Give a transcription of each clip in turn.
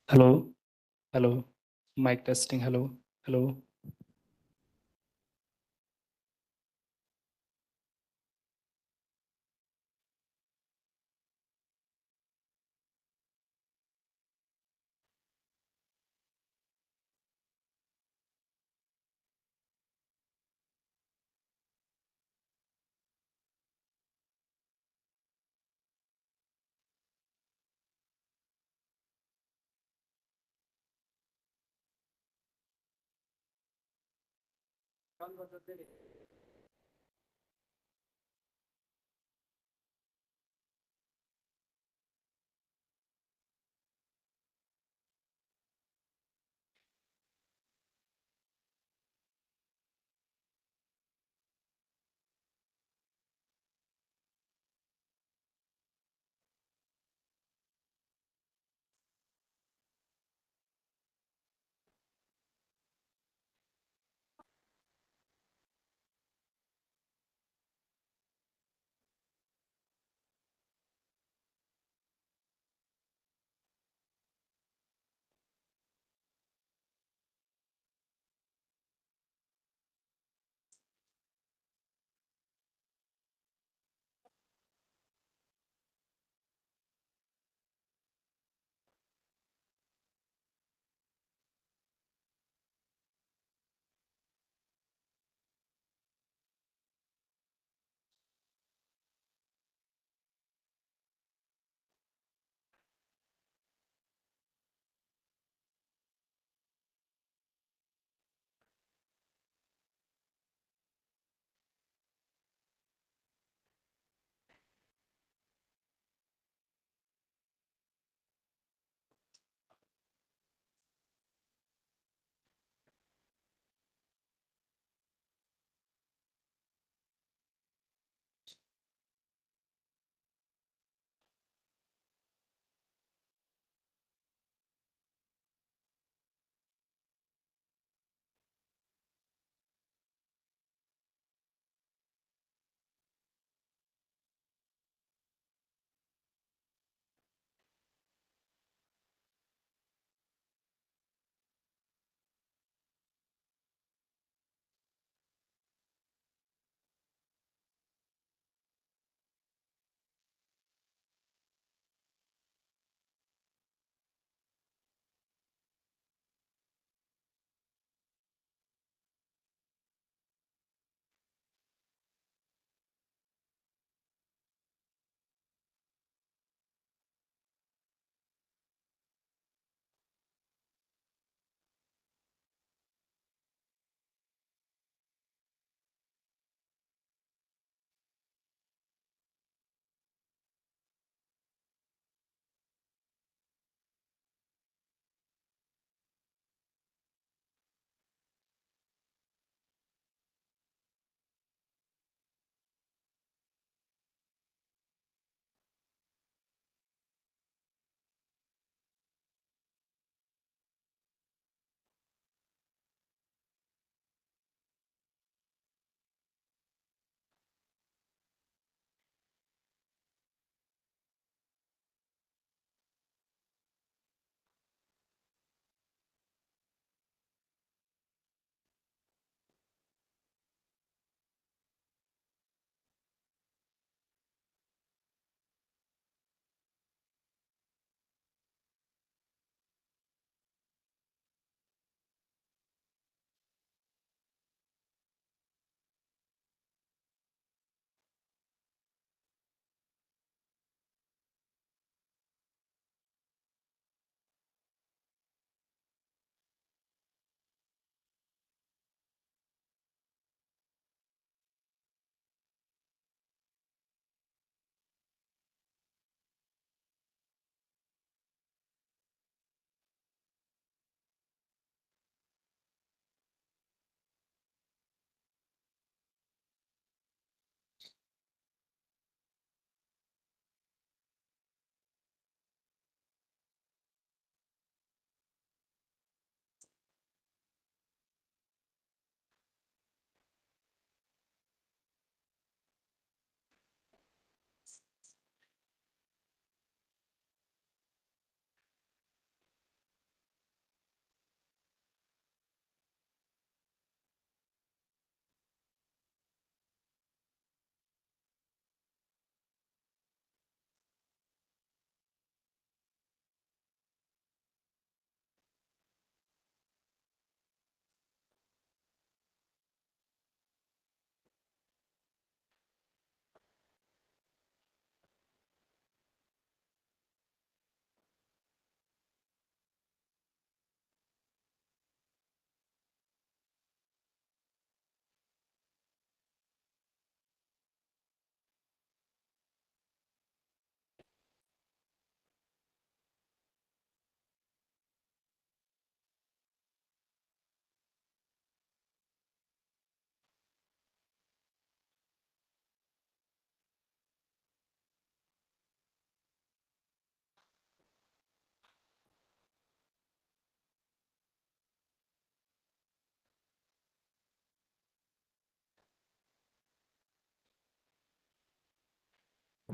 Hello, hello. Mic testing. Hello, hello.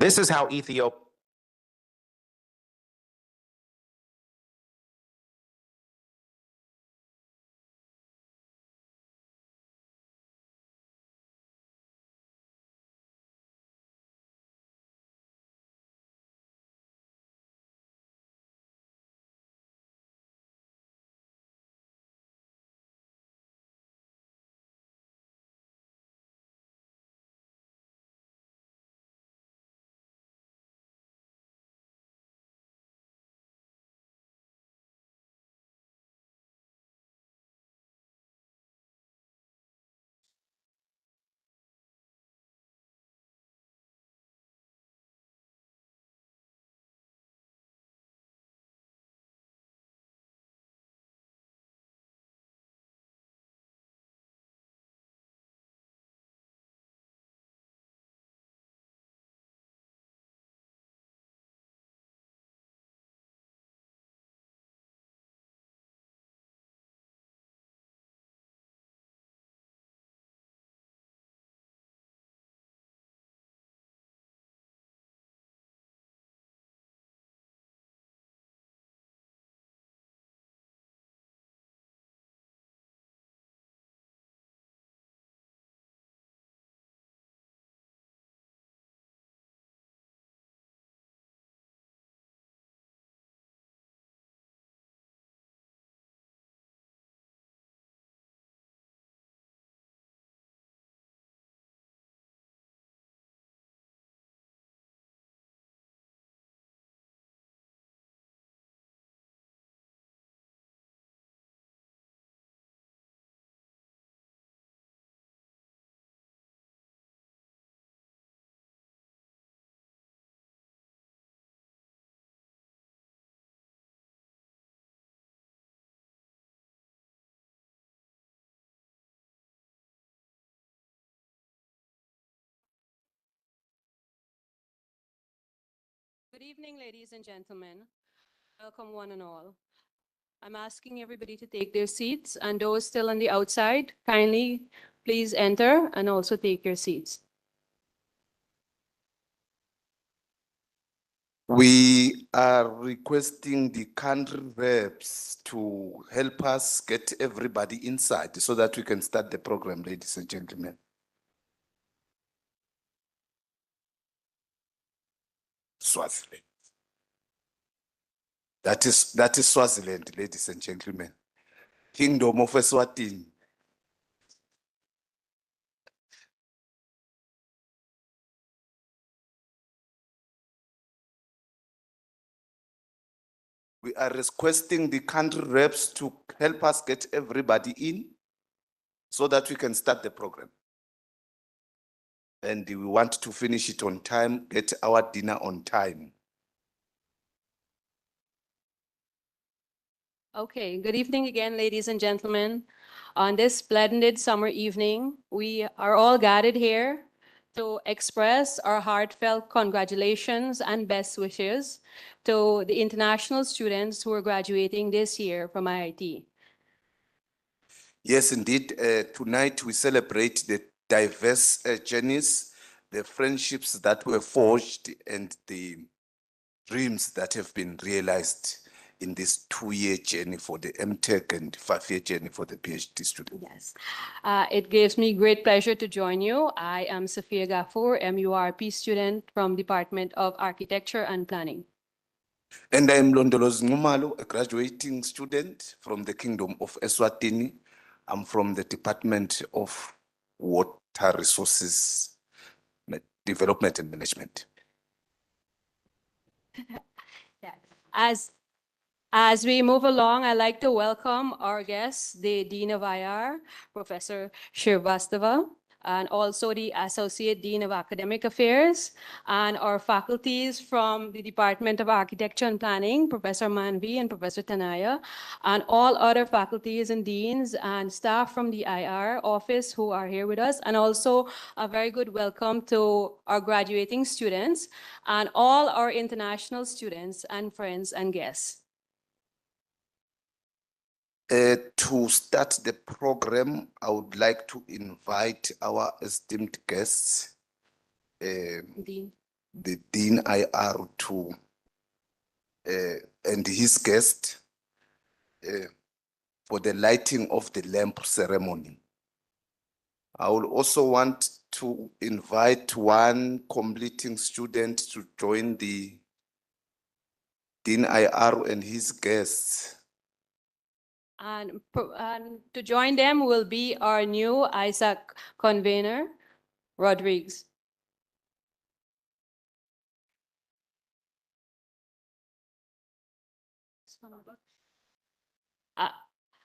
This is how Ethiopia. Good evening, ladies and gentlemen. Welcome one and all. I'm asking everybody to take their seats, and those still on the outside, kindly please enter and also take your seats. We are requesting the country reps to help us get everybody inside so that we can start the program, ladies and gentlemen. Swaziland. That is Swaziland, ladies and gentlemen. Kingdom of Eswatini. We are requesting the country reps to help us get everybody in so that we can start the program. And we want to finish it on time, get our dinner on time. Okay, good evening again, ladies and gentlemen. On this splendid summer evening, we are all gathered here to express our heartfelt congratulations and best wishes to the international students who are graduating this year from IIT. Yes, indeed. Tonight we celebrate the diverse journeys, the friendships that were forged, and the dreams that have been realized in this 2-year journey for the MTech and 5-year journey for the PhD student. Yes. It gives me great pleasure to join you. I am Sophia Gafour, MURP student from Department of Architecture and Planning. And I am Londolozi Ngumalo, a graduating student from the Kingdom of Eswatini. I'm from the Department of Water Resources Development and Management. As we move along, I'd like to welcome our guests, the Dean of IR, Professor Shrivastava, and also the Associate Dean of Academic Affairs, and our faculties from the Department of Architecture and Planning, Professor Manvi and Professor Tanaya, and all other faculties and deans and staff from the IR office who are here with us, and also a very good welcome to our graduating students and all our international students and friends and guests. To start the program, I would like to invite our esteemed guests, Dean. the Dean IR to and his guest for the lighting of the lamp ceremony. I will also want to invite one completing student to join the Dean IR and his guests. And to join them will be our new Isaac convener, Rodriguez.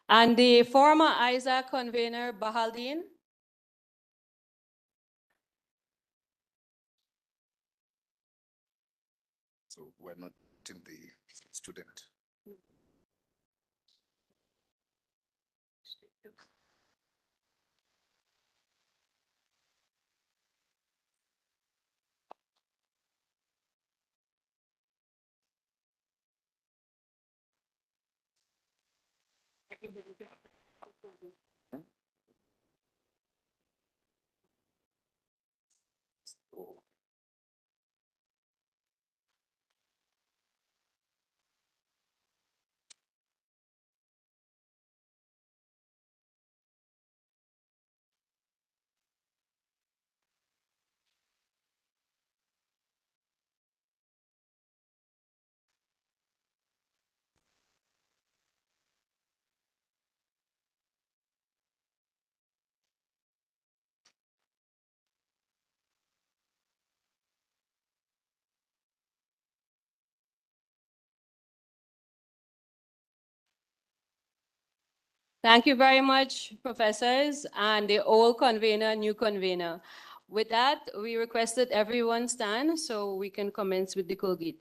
And the former Isaac convener, Bahaldin. So we're not in the student. Thank you very much, professors, and the old convener, new convener. With that, we requested everyone stand so we can commence with the Kulgit.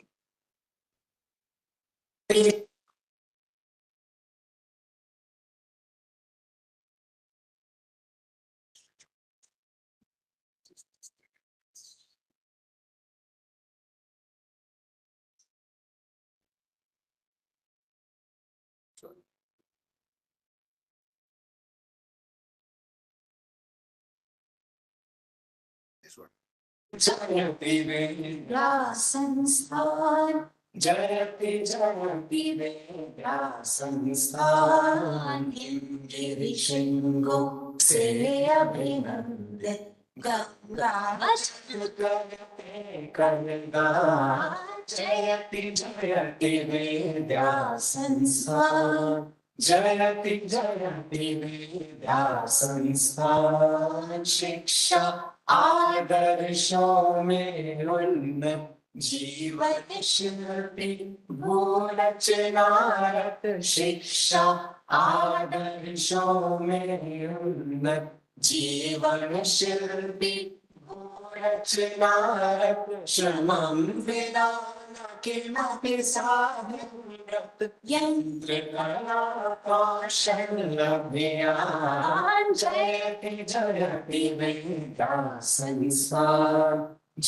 This one. जयति विद्यासंस्थान जयति जयति विद्यासंस्थान गिरिशृंगो से अभिनंदित गंगा गंगा जयति जयति विद्यासंस्थान जयति जयति विद्यासंस्थान शिक्षा आदर्शों में उन्नत जीवन शिल्पी भूरचनारत शिक्षा आदर्शों में उन्नत जीवन शिल्पी भूरचनारत श्रमं विना न किमपि साध्यत यंत्र कला कौशल अभियान जयति जयति विद्या संस्थान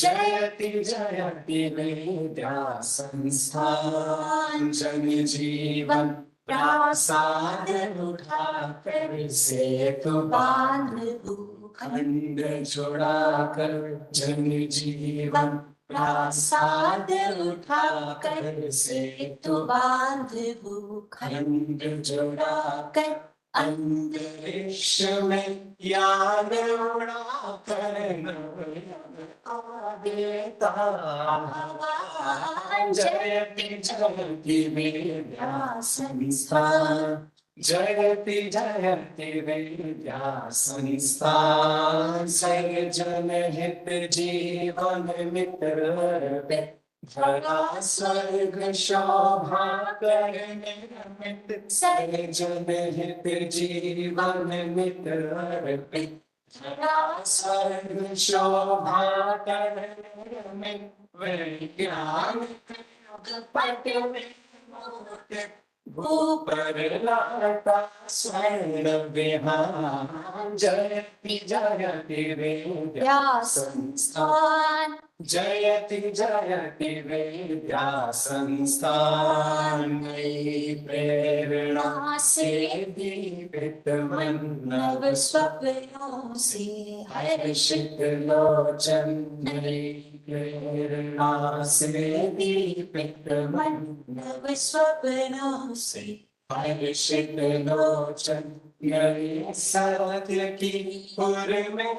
जयति जयति विद्या संस्थान जन जीवन प्रासाद उठा कर सेतु बांध भूखंड जोड़ाकर जन जीवन प्रासाद उठाकर सेतु बांध भूखंड जोड़ाकर अंतरिक्ष में यान उड़ाकर देता जयति जयति विद्या संस्थान जयति जयति विद्या संस्थान सर्वजन हित जीवन मित्र भला स्वर्ग शोभा करने निमित्त सर्वजन हित जीवन मित्र भला स्वर्ग शोभा करने निमित्त वैज्ञानिक युग पट में ऊपर लाता स्वर्ण विहान जयति जयति विद्या संस्थान जयति जयति विद्या संस्थान नई प्रेरणा से दीपित मन मन्नव स्वप्नों से हर्षित लोचन मेरी प्रेरणा से दीपित मन्नव स्वप्नों से हर्षित लोचन मेरी सत्य की पुर में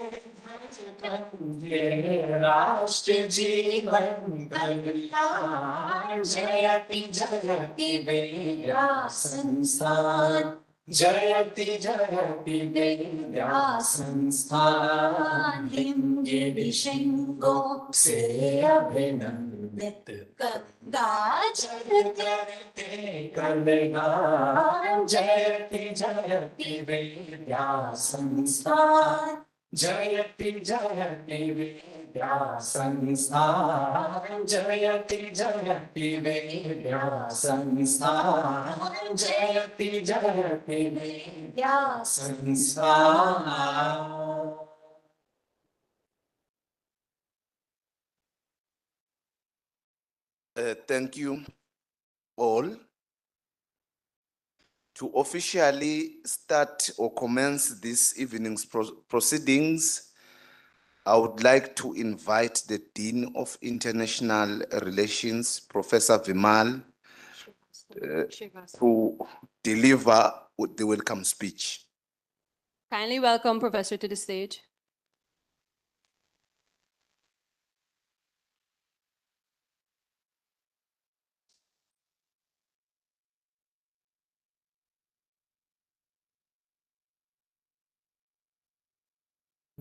राष्ट्र जीवन कल्याण जयति जयति विद्या संस्थान जयति जयति विद्या संस्थान लिंग शृंगों से अभिनंदित गंगाजल करते कल्याण जयति जयति विद्या संस्थान जयति जयति विद्या संस्थान जयति जयति विद्या संस्थान जयति जयति विद्या संस्थान. Thank you all. To officially start or commence this evening's proceedings, I would like to invite the Dean of International Relations, Professor Vimal, to deliver the welcome speech. Kindly welcome Professor to the stage.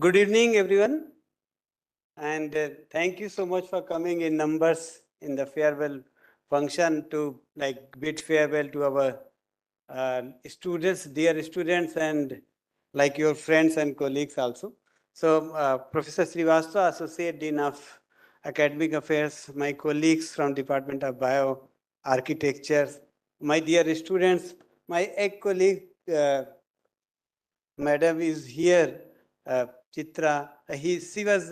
Good evening, everyone. And thank you so much for coming in numbers in the farewell function to bid farewell to our students, dear students, and like your friends and colleagues also. So Professor Srivastava, Associate Dean of Academic Affairs, my colleagues from Department of Bio Architecture, my dear students, my ex-colleague, Madam is here, Chitra. She was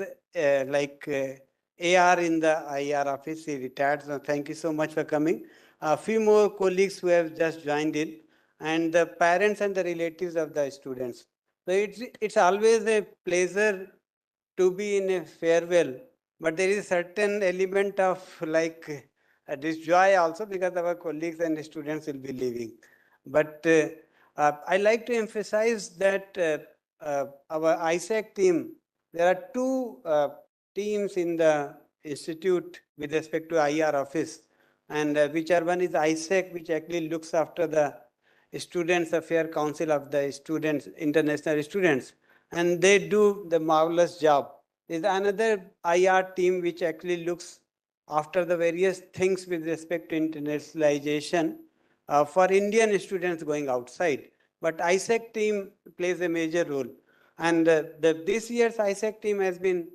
AR in the IR office. She retired. So thank you so much for coming. A few more colleagues who have just joined in, and the parents and the relatives of the students. So it's always a pleasure to be in a farewell, but there is a certain element of this joy also because our colleagues and students will be leaving. But I like to emphasize that our ISAC team, there are two teams in the institute with respect to IR office, and which are one is ISAC, which actually looks after the Students Affairs Council of the students, international students, and they do the marvelous job. There's another IR team which actually looks after the various things with respect to internationalization for Indian students going outside. But ISAC team plays a major role. And this year's ISAC team has been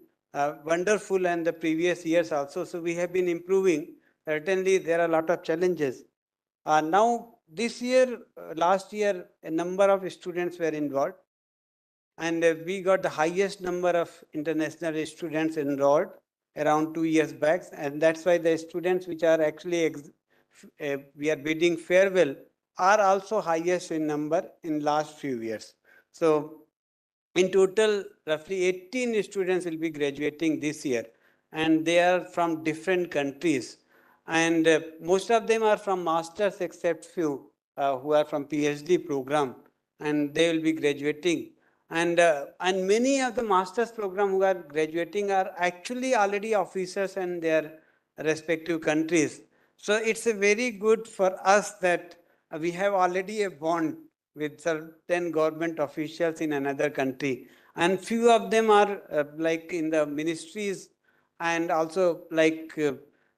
wonderful, and the previous years also. So we have been improving. Certainly there are a lot of challenges. Now this year, last year, a number of students were involved. And we got the highest number of international students enrolled around 2 years back. And that's why the students which are actually we are bidding farewell are also highest in number in last few years. So in total, roughly 18 students will be graduating this year, and they are from different countries. And most of them are from masters, except few who are from PhD program, and they will be graduating. And many of the master's program who are graduating are actually already officers in their respective countries. So it's a very good for us that we have already a bond with certain government officials in another country. And few of them are like in the ministries, and also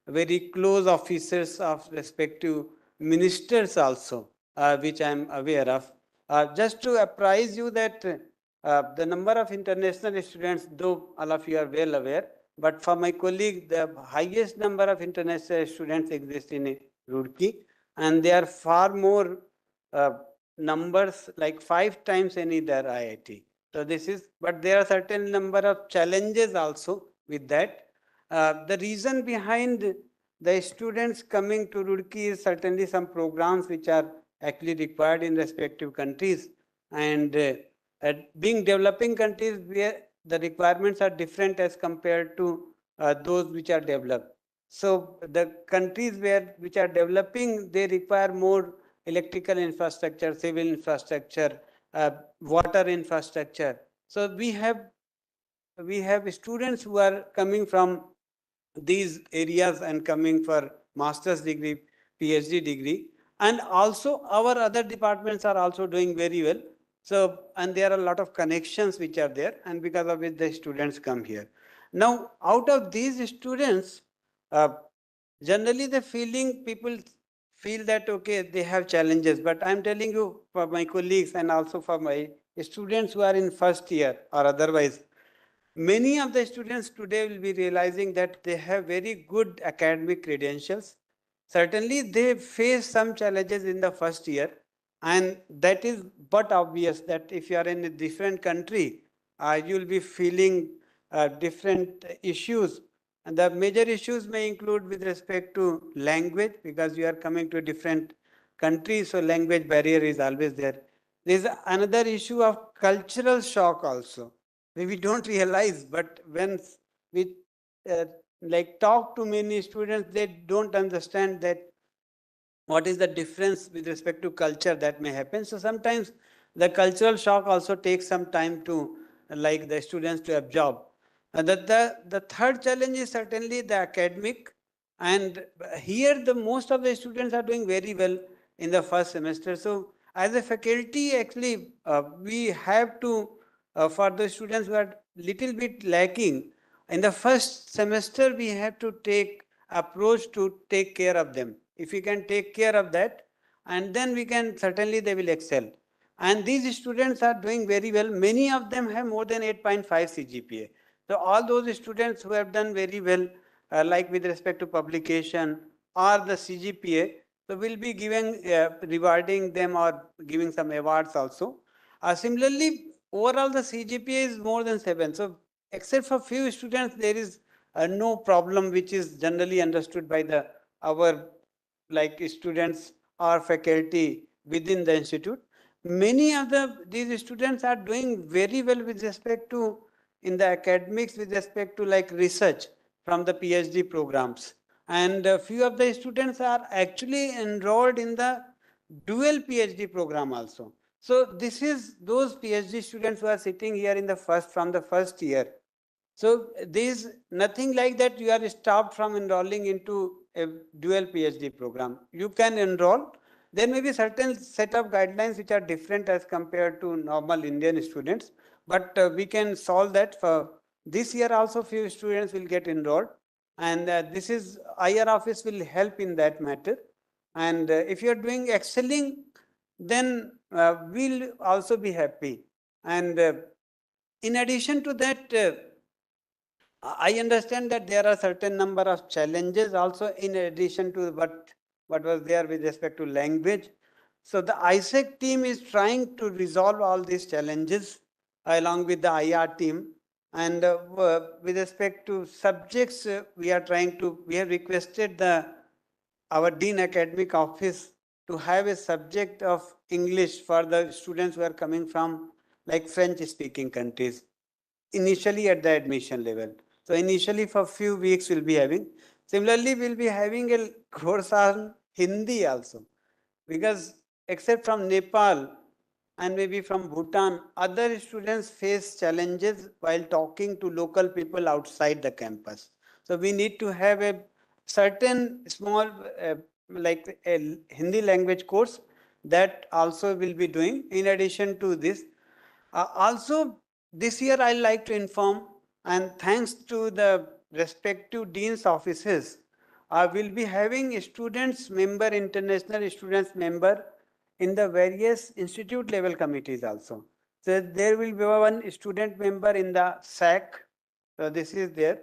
very close officers of respective ministers also, which I am aware of. Just to apprise you that the number of international students, though all of you are well aware, but for my colleague, the highest number of international students exist in Roorkee, and they are far more numbers, like 5 times any other IIT. So this is, but there are certain number of challenges also with that. The reason behind the students coming to Roorkee is certainly some programs which are actually required in respective countries. And being developing countries where the requirements are different as compared to those which are developed. So the countries which are developing, they require more electrical infrastructure, civil infrastructure, water infrastructure. So we have students who are coming from these areas and coming for master's degree, PhD degree, and also our other departments are also doing very well. So, and there are a lot of connections which are there, and because of which the students come here. Now, out of these students, uh, generally the feeling people feel that okay, they have challenges, but I'm telling you for my colleagues and also for my students who are in first year or otherwise, many of the students today will be realizing that they have very good academic credentials. Certainly, they face some challenges in the first year, and that is but obvious that if you are in a different country, you will be feeling different issues. And the major issues may include with respect to language, because you are coming to a different country, so language barrier is always there. There is another issue of cultural shock also. We don't realize, but when we uh, like talk to many students, they don't understand that what is the difference with respect to culture that may happen. So sometimes the cultural shock also takes some time to like the students to absorb. The third challenge is certainly the academic, and here the most of the students are doing very well in the first semester. So as a faculty, actually, we have to, for the students who are little bit lacking, in the first semester, we have to take approach to take care of them. If we can take care of that, and then we can, certainly they will excel. And these students are doing very well. Many of them have more than 8.5 CGPA. So all those students who have done very well, like with respect to publication or the CGPA, so we'll be giving, rewarding them or giving some awards also. Similarly, overall the CGPA is more than 7. So except for few students, there is no problem which is generally understood by the our like students or faculty within the institute. Many of these students are doing very well with respect to in the academics, with respect to like research from the PhD programs. And a few of the students are actually enrolled in the dual PhD program also. So this is those PhD students who are sitting here in the first, from the first year. So there is nothing like that you are stopped from enrolling into a dual PhD program. You can enroll. There may be certain set of guidelines which are different as compared to normal Indian students, but we can solve that. For this year also few students will get enrolled, and this is IR office will help in that matter. And if you are doing excelling, then we'll also be happy. And in addition to that, I understand that there are certain number of challenges also in addition to what was there with respect to language. So the ISEC team is trying to resolve all these challenges along with the IR team. And with respect to subjects, we have requested our Dean Academic Office to have a subject of English for the students who are coming from like French speaking countries initially at the admission level. So initially for few weeks we'll be having. Similarly, we'll be having a course on Hindi also, because except from Nepal and maybe from Bhutan, other students face challenges while talking to local people outside the campus. So we need to have a certain small like a Hindi language course that also will be doing in addition to this. Also, this year I like to inform, and thanks to the respective dean's offices, I will be having students member, international students member in the various institute level committees also. So there will be one student member in the SAC. So this is there.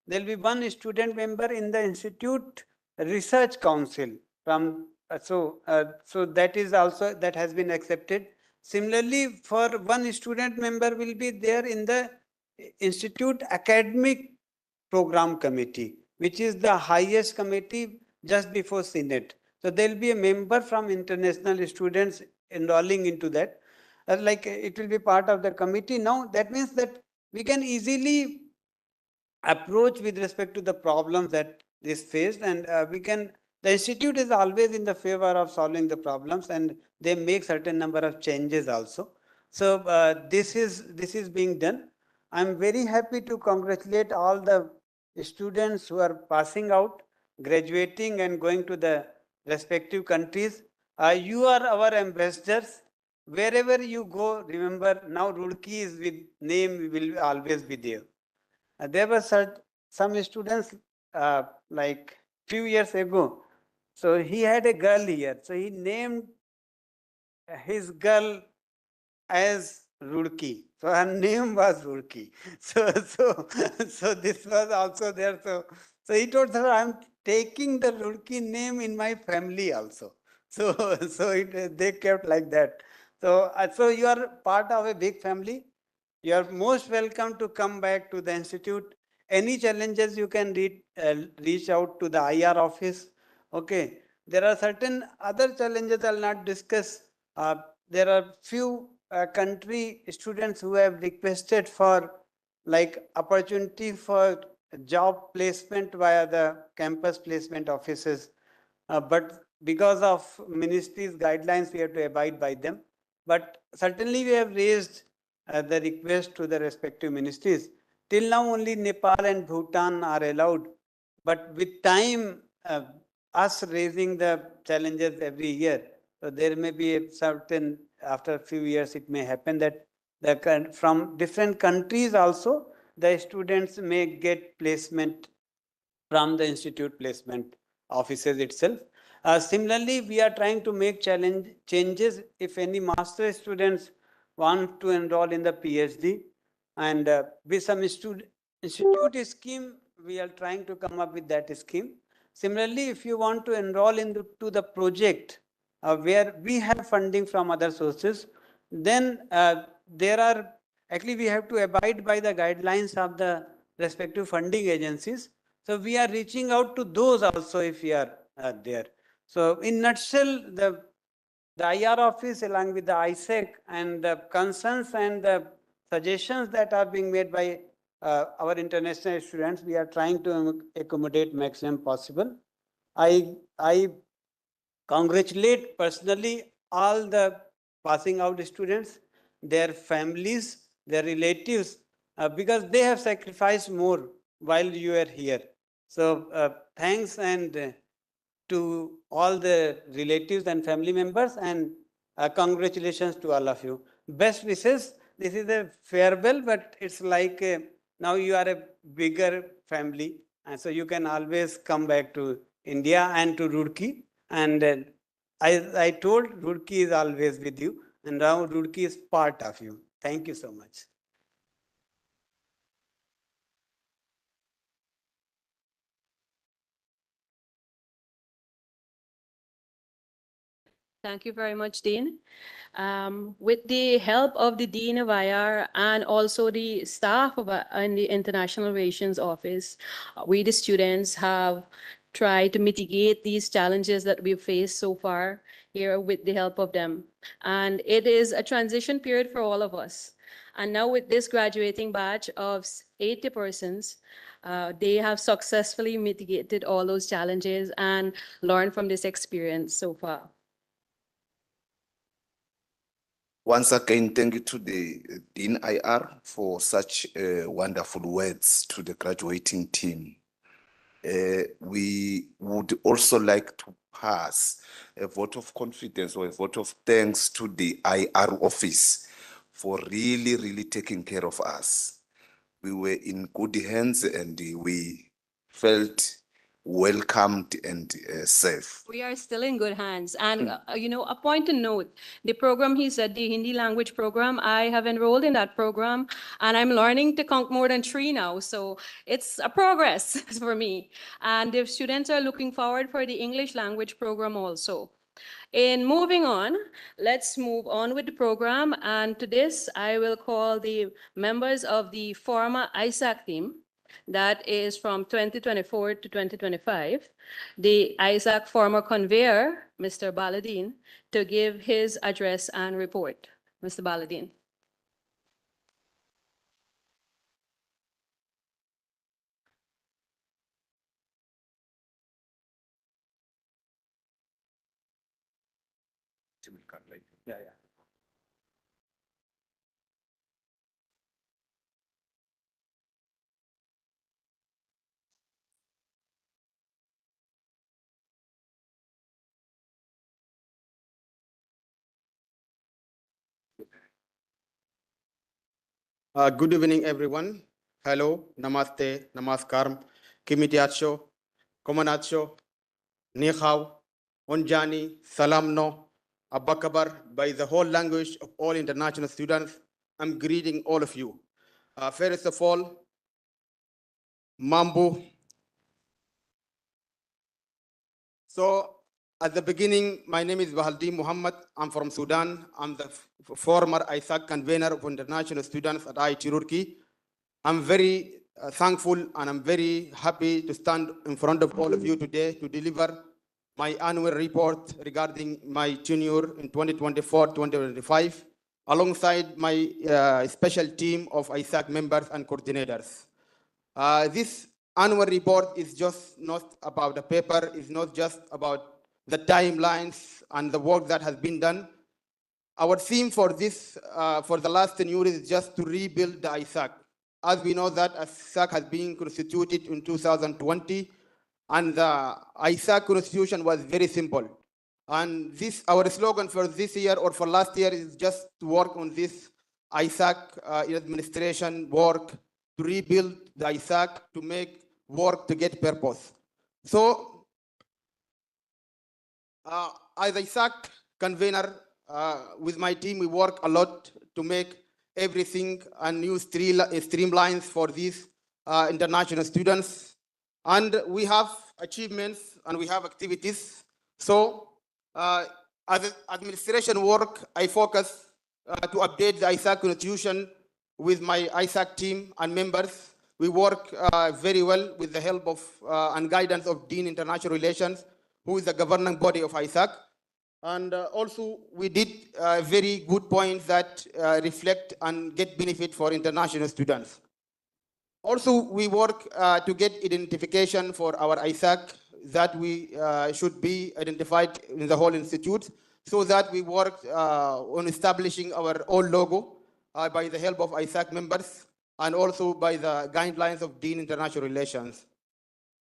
There will be one student member in the Institute Research Council from so that is also that has been accepted. Similarly, for one student member will be there in the Institute Academic Program Committee, which is the highest committee just before Senate. So there will be a member from international students enrolling into that. like it will be part of the committee. Now that means that we can easily approach with respect to the problems that is faced, and the institute is always in the favor of solving the problems, and they make certain number of changes also. So this is being done. I'm very happy to congratulate all the students who are passing out, graduating and going to the respective countries. You are our ambassadors. Wherever you go, remember now Roorkee is with name will always be there. There were some students like few years ago. So he had a girl here. So he named his girl as Roorkee. So her name was Roorkee. So this was also there. So he told her, I'm taking the Roorkee name in my family also. So they kept like that. So you are part of a big family. You are most welcome to come back to the institute. Any challenges you can reach out to the IR office. Okay. There are certain other challenges I'll not discuss. There are few country students who have requested for like opportunity for job placement via the campus placement offices. But because of ministry's guidelines, we have to abide by them. But certainly we have raised the request to the respective ministries. Till now only Nepal and Bhutan are allowed. But with time, us raising the challenges every year, so there may be a certain, after a few years, it may happen that from different countries also, the students may get placement from the institute placement offices itself. Similarly, we are trying to make changes if any master students want to enroll in the PhD, and with some institute scheme, we are trying to come up with that scheme. Similarly, if you want to enroll into the project where we have funding from other sources, then there are, actually we have to abide by the guidelines of the respective funding agencies. So we are reaching out to those also if we are there. So in nutshell, the IR office along with the ISEC and the concerns and the suggestions that are being made by our international students, we are trying to accommodate maximum possible. I congratulate personally all the passing out students, their families, their relatives, because they have sacrificed more while you are here. So thanks and to all the relatives and family members, and congratulations to all of you. Best wishes. This is a farewell, but it's like now you are a bigger family, and so you can always come back to India and to Roorkee. And I told, Roorkee is always with you, and now Roorkee is part of you. Thank you so much. Thank you very much, Dean. With the help of the Dean of IR and also the staff of in the International Relations Office, we the students have tried to mitigate these challenges that we've faced so far here with the help of them. And it is a transition period for all of us. And now with this graduating batch of 80 persons, they have successfully mitigated all those challenges and learned from this experience so far. Once again, thank you to the Dean IR for such wonderful words to the graduating team. We would also like to pass a vote of confidence or a vote of thanks to the IR office for really, really taking care of us. We were in good hands and we felt welcomed and safe. We are still in good hands. And, a point to note, the program he said, the Hindi language program, I have enrolled in that program and I'm learning to count more than 3 now. So it's a progress for me. And the students are looking forward for the English language program also. In moving on, let's move on with the program. And to this, I will call the members of the former ISAC team. That is from 2024 to 2025. The ISAC former conveyor, Mr. Baladin, to give his address and report. Mr. Baladin. Yeah, yeah. Good evening, everyone. Hello, namaste, namaskaram, kimitiacho, komanacho, ni hao, onjani, salamno, abakabar, by the whole language of all international students. I'm greeting all of you. First of all, mambo. So at the beginning, my name is Bahaldi Muhammad. I'm from Sudan. I'm the former ISAC convener of international students at IIT Roorkee. I'm very thankful and I'm very happy to stand in front of all of you today to deliver my annual report regarding my tenure in 2024-2025, alongside my special team of ISAC members and coordinators. This annual report is just not about the paper, it's not just about the timelines and the work that has been done. Our theme for this, for the last 10 years, is just to rebuild the ISAC. As we know that ISAC has been constituted in 2020, and the ISAC constitution was very simple. And this, our slogan for this year or for last year is just to work on this ISAC administration work, to rebuild the ISAC, to make work to get purpose. So as ISAC convener, with my team, we work a lot to make everything and new streamlines for these international students. And we have achievements and we have activities. So as administration work, I focus to update the ISAC constitution with my ISAC team and members. We work very well with the help of and guidance of Dean International Relations, who is the governing body of ISAC. And also, we did very good points that reflect and get benefit for international students. Also, we work to get identification for our ISAC that we should be identified in the whole institute, so that we work on establishing our own logo by the help of ISAC members and also by the guidelines of Dean International Relations.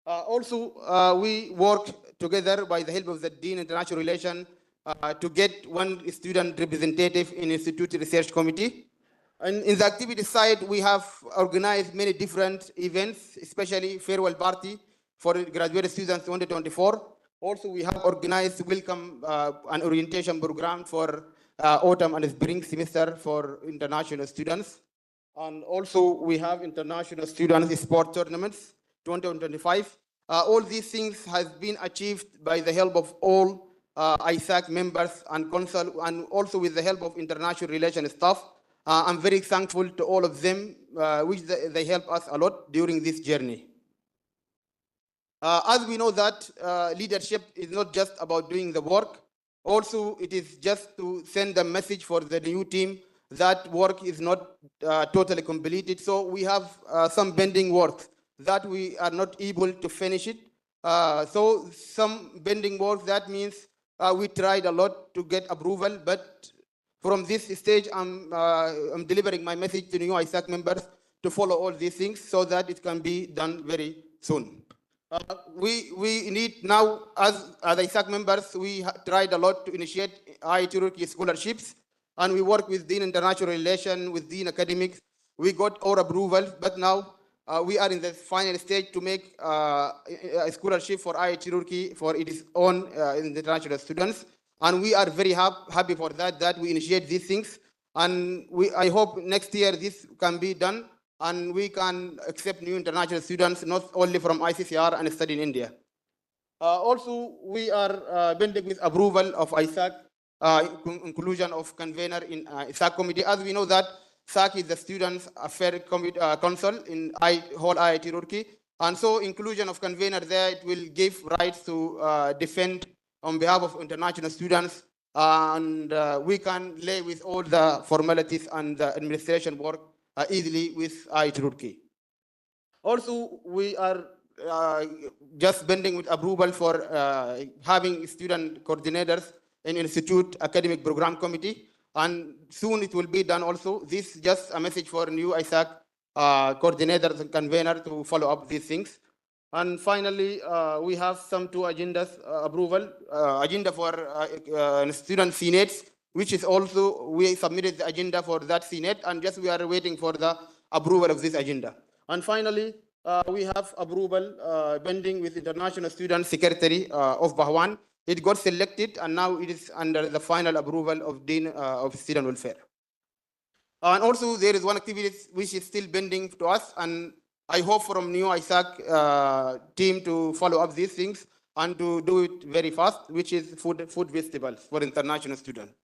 We work together by the help of the Dean International Relations to get one student representative in Institute Research Committee. And in the activity side, we have organized many different events, especially farewell party for graduate students 2024. Also, we have organized welcome and orientation program for autumn and spring semester for international students. And also, we have international students sport tournaments 2025. All these things has been achieved by the help of all ISAC members and council, and also with the help of international relations staff. I'm very thankful to all of them, which they help us a lot during this journey. As we know that leadership is not just about doing the work, also it is just to send a message for the new team that work is not totally completed. So we have some pending work that we are not able to finish it. So some pending work, that means we tried a lot to get approval, but from this stage, I'm delivering my message to new ISAC members to follow all these things so that it can be done very soon. We need now, as ISAC members, we tried a lot to initiate IIT Roorkee scholarships, and we work with Dean International Relations, with Dean Academics. We got our approvals, but now we are in the final stage to make a scholarship for IIT Roorkee for its own international students. And we are very happy for that we initiate these things. And I hope next year this can be done and we can accept new international students, not only from ICCR and study in India. Also, we are pending with approval of ISAC, inclusion of convener in ISAC committee. As we know that SAC is the Students' Affairs Council in whole IIT Roorkee. And so inclusion of convener there, it will give rights to defend on behalf of international students and we can lay with all the formalities and the administration work easily with IIT Roorkee. Also, we are just pending with approval for having student coordinators in Institute Academic Program Committee, and soon it will be done also. This is just a message for new ISAC coordinators and convener to follow up these things. And finally, we have some two agendas approval. Agenda for student senates, which is also, we submitted the agenda for that senate, and just we are waiting for the approval of this agenda. And finally, we have approval pending with International Student Secretary of Bahwan. It got selected, and now it is under the final approval of Dean of Student Welfare. And also, there is one activity which is still pending to us, and I hope from new ISAC team to follow up these things and to do it very fast, which is food festivals for international students.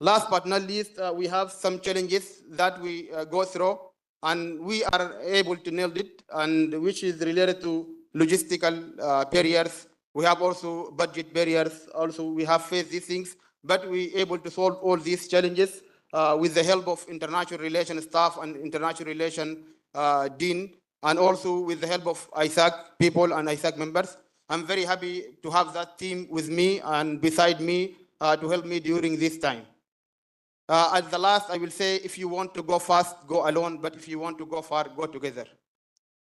Last but not least, we have some challenges that we go through, and we are able to nail it, and which is related to logistical barriers. We have also budget barriers. Also, we have faced these things, but we able to solve all these challenges with the help of international relations staff and international relations dean, and also with the help of ISAC people and ISAC members. I'm very happy to have that team with me and beside me to help me during this time. At the last, I will say, if you want to go fast, go alone, but if you want to go far, go together.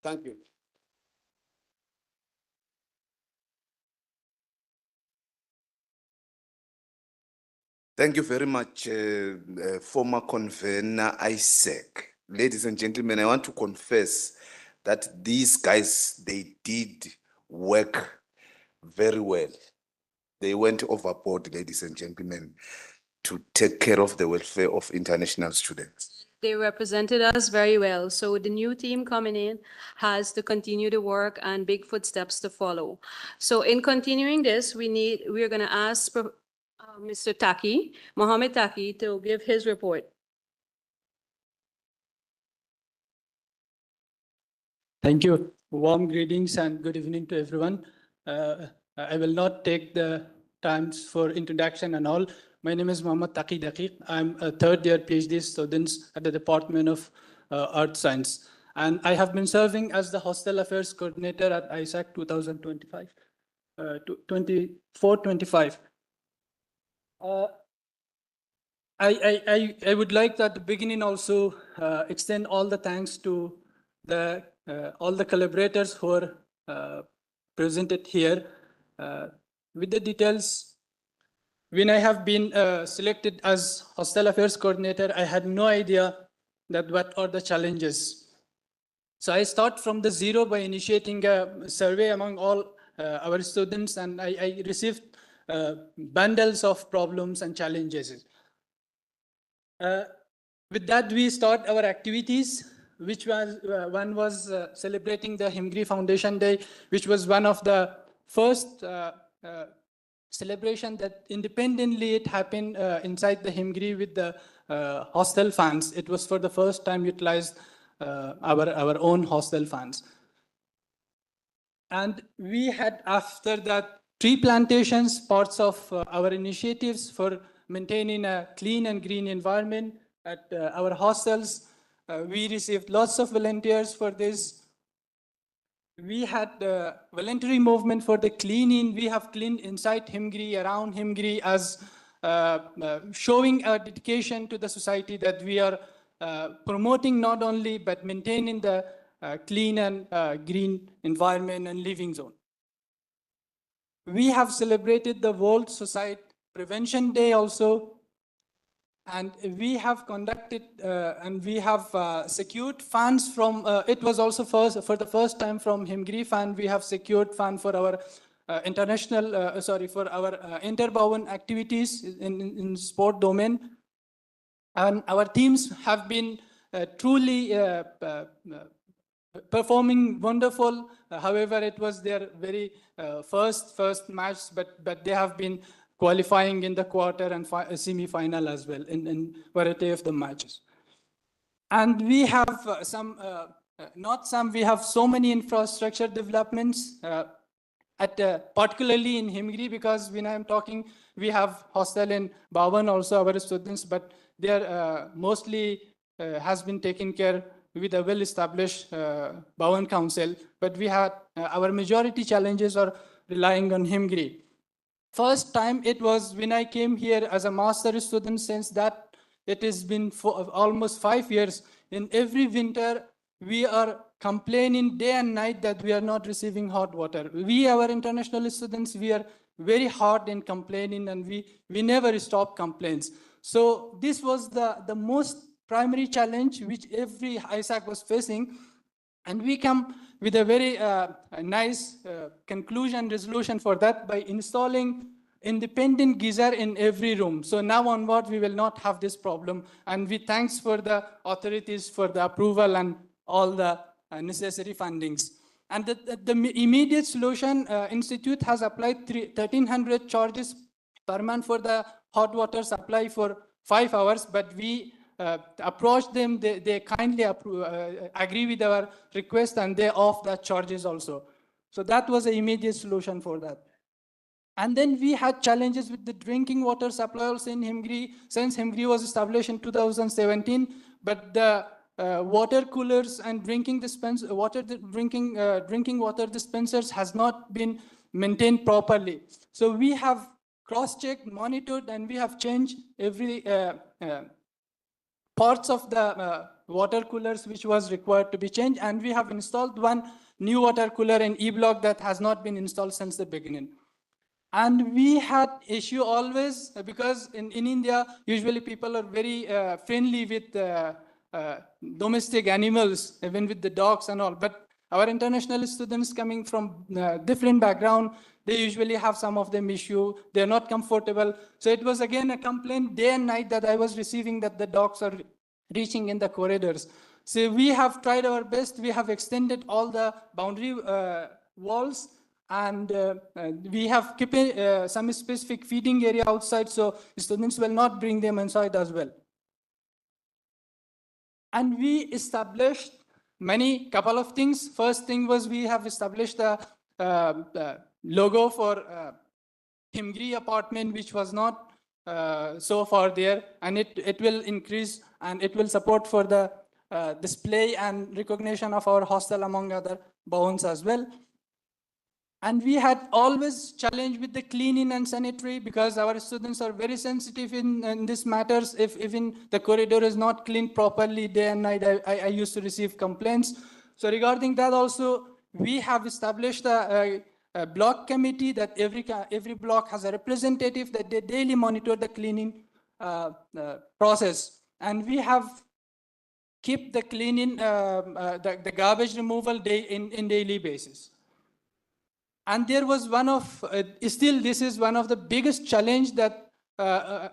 Thank you. Thank you very much, former convener Isaac. Ladies and gentlemen, I want to confess that these guys, they did work very well. They went overboard, ladies and gentlemen, to take care of the welfare of international students. They represented us very well. So the new team coming in has to continue the work and big footsteps to follow. So in continuing this, we're going to ask Mr. Taki, Mohammed Taki, to give his report. Thank you. Warm greetings and good evening to everyone. I will not take the times for introduction and all. My name is Mohammed Taki Daqiq. I'm a third year PhD student at the Department of Earth Science. And I have been serving as the Hostel Affairs Coordinator at ISAC 2025, 24-25. I would like at the beginning also extend all the thanks to the all the collaborators who are presented here. With the details, when I have been selected as Hostel Affairs Coordinator, I had no idea that what are the challenges. So I start from the zero by initiating a survey among all our students, and I received bundles of problems and challenges. With that, we start our activities, which was one was celebrating the Himgiri Foundation Day, which was one of the first celebration that independently it happened inside the Himgiri with the hostel funds. It was for the first time utilized our own hostel funds. And we had after that tree plantations, parts of our initiatives for maintaining a clean and green environment at our hostels. We received lots of volunteers for this. We had the voluntary movement for the cleaning. We have cleaned inside Himgiri, around Himgiri, as showing our dedication to the society that we are promoting not only, but maintaining the clean and green environment and living zone. We have celebrated the World Suicide Prevention Day also, and we have conducted and we have secured funds from, it was also for the first time from Himgiri Fund, we have secured fund for our international, for our inter-Bhawan activities in sport domain. And our teams have been truly performing wonderful. However, it was their very first match, but they have been qualifying in the quarter and semi-final as well in variety of the matches. And we have we have so many infrastructure developments particularly in Himgiri, because when I'm talking, We have hostel in Bhawan also, our students, but they are mostly has been taken care with a well-established Bhawan Council. But we had our majority challenges are relying on Himgiri. First time it was when I came here as a master student. Since that, it has been for almost 5 years. In every winter, we are complaining day and night that we are not receiving hot water. We, our international students, we are very hard in complaining, and we never stop complaints. So this was the most primary challenge which every ISAC was facing. And we come with a very nice conclusion resolution for that by installing independent geyser in every room. So now onward, we will not have this problem. And we thanks for the authorities for the approval and all the necessary fundings. And the immediate solution, Institute has applied 1,300 charges per month for the hot water supply for 5 hours, but we approach them, they kindly agree with our request, and they off the charges also. So that was an immediate solution for that. And then we had challenges with the drinking water supply also in Himgiri, since Himgiri was established in 2017, but the water coolers and drinking water dispensers has not been maintained properly. So we have cross-checked, monitored, and we have changed every parts of the water coolers which was required to be changed, and we have installed one new water cooler in E block that has not been installed since the beginning. And we had issue always because in India, usually people are very friendly with domestic animals, even with the dogs and all. But our international students coming from different background, they usually have some of them issue. They're not comfortable. So it was again a complaint day and night that I was receiving that the dogs are reaching in the corridors. So we have tried our best. We have extended all the boundary walls, and we have kept some specific feeding area outside, so students will not bring them inside as well. And we established couple of things. First thing was we have established the logo for Himgiri apartment, which was not so far there, and it will increase and it will support for the display and recognition of our hostel among other bounds as well. And we had always challenge with the cleaning and sanitary, because our students are very sensitive in these matters. If even the corridor is not cleaned properly day and night, I used to receive complaints. So regarding that also, we have established a block committee that every block has a representative that they daily monitor the cleaning process. And we have keep the cleaning, the garbage removal in daily basis. And there was still this is one of the biggest challenge that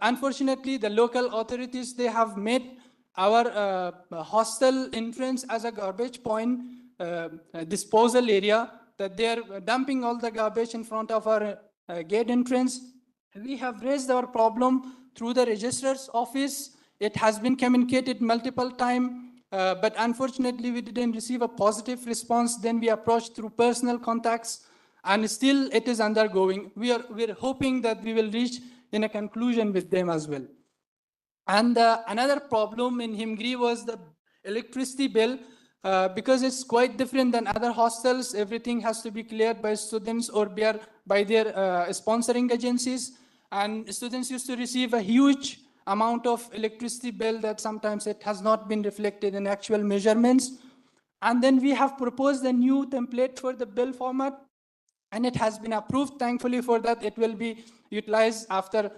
unfortunately the local authorities, they have made our hostel entrance as a garbage point disposal area, that they are dumping all the garbage in front of our gate entrance. We have raised our problem through the registrar's office. It has been communicated multiple times, but unfortunately we didn't receive a positive response. Then we approached through personal contacts, and still it is undergoing. We're hoping that we will reach in a conclusion with them as well. And another problem in Himgiri was the electricity bill, because it's quite different than other hostels. Everything has to be cleared by students or by their sponsoring agencies. And students used to receive a huge amount of electricity bill that sometimes it has not been reflected in actual measurements. And then we have proposed a new template for the bill format, and it has been approved. Thankfully for that, it will be utilized after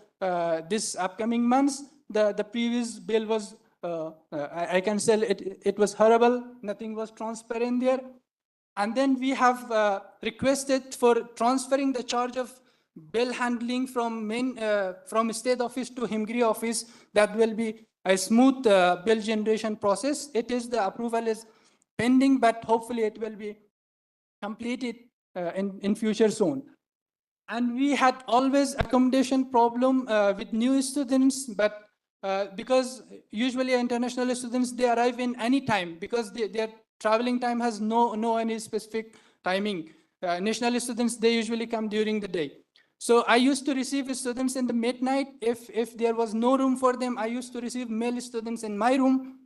this upcoming months. The previous bill was, I can say it was horrible. Nothing was transparent there. And then we have requested for transferring the charge of bill handling from state office to Himgiri office. That will be a smooth bill generation process. The approval is pending, but hopefully it will be completed in future soon. And we had always accommodation problem with new students, but because usually international students, they arrive in any time, because their traveling time has no any specific timing. National students, they usually come during the day. So I used to receive students in the midnight. If there was no room for them, I used to receive male students in my room.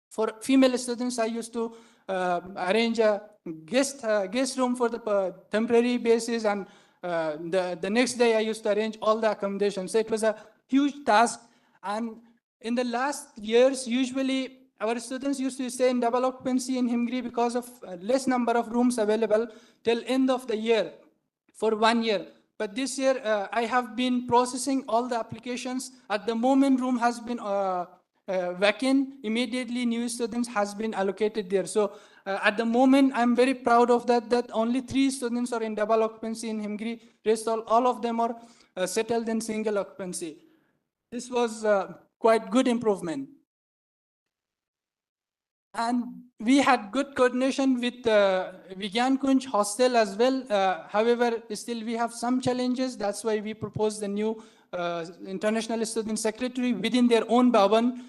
For female students, I used to arrange a guest room for the temporary basis, and the next day I used to arrange all the accommodation. So it was a huge task. And in the last years, usually our students used to stay in double occupancy in Himgiri because of less number of rooms available till end of the year for 1 year. But this year, I have been processing all the applications. At the moment, room has been vacant. Immediately, new students has been allocated there. So at the moment, I'm very proud of that only 3 students are in double occupancy in Himgiri. Rest all of them are settled in single occupancy. This was quite good improvement. And we had good coordination with Vigyan Kunj hostel as well. However, still we have some challenges. That's why we proposed the new international student secretary within their own Bhavan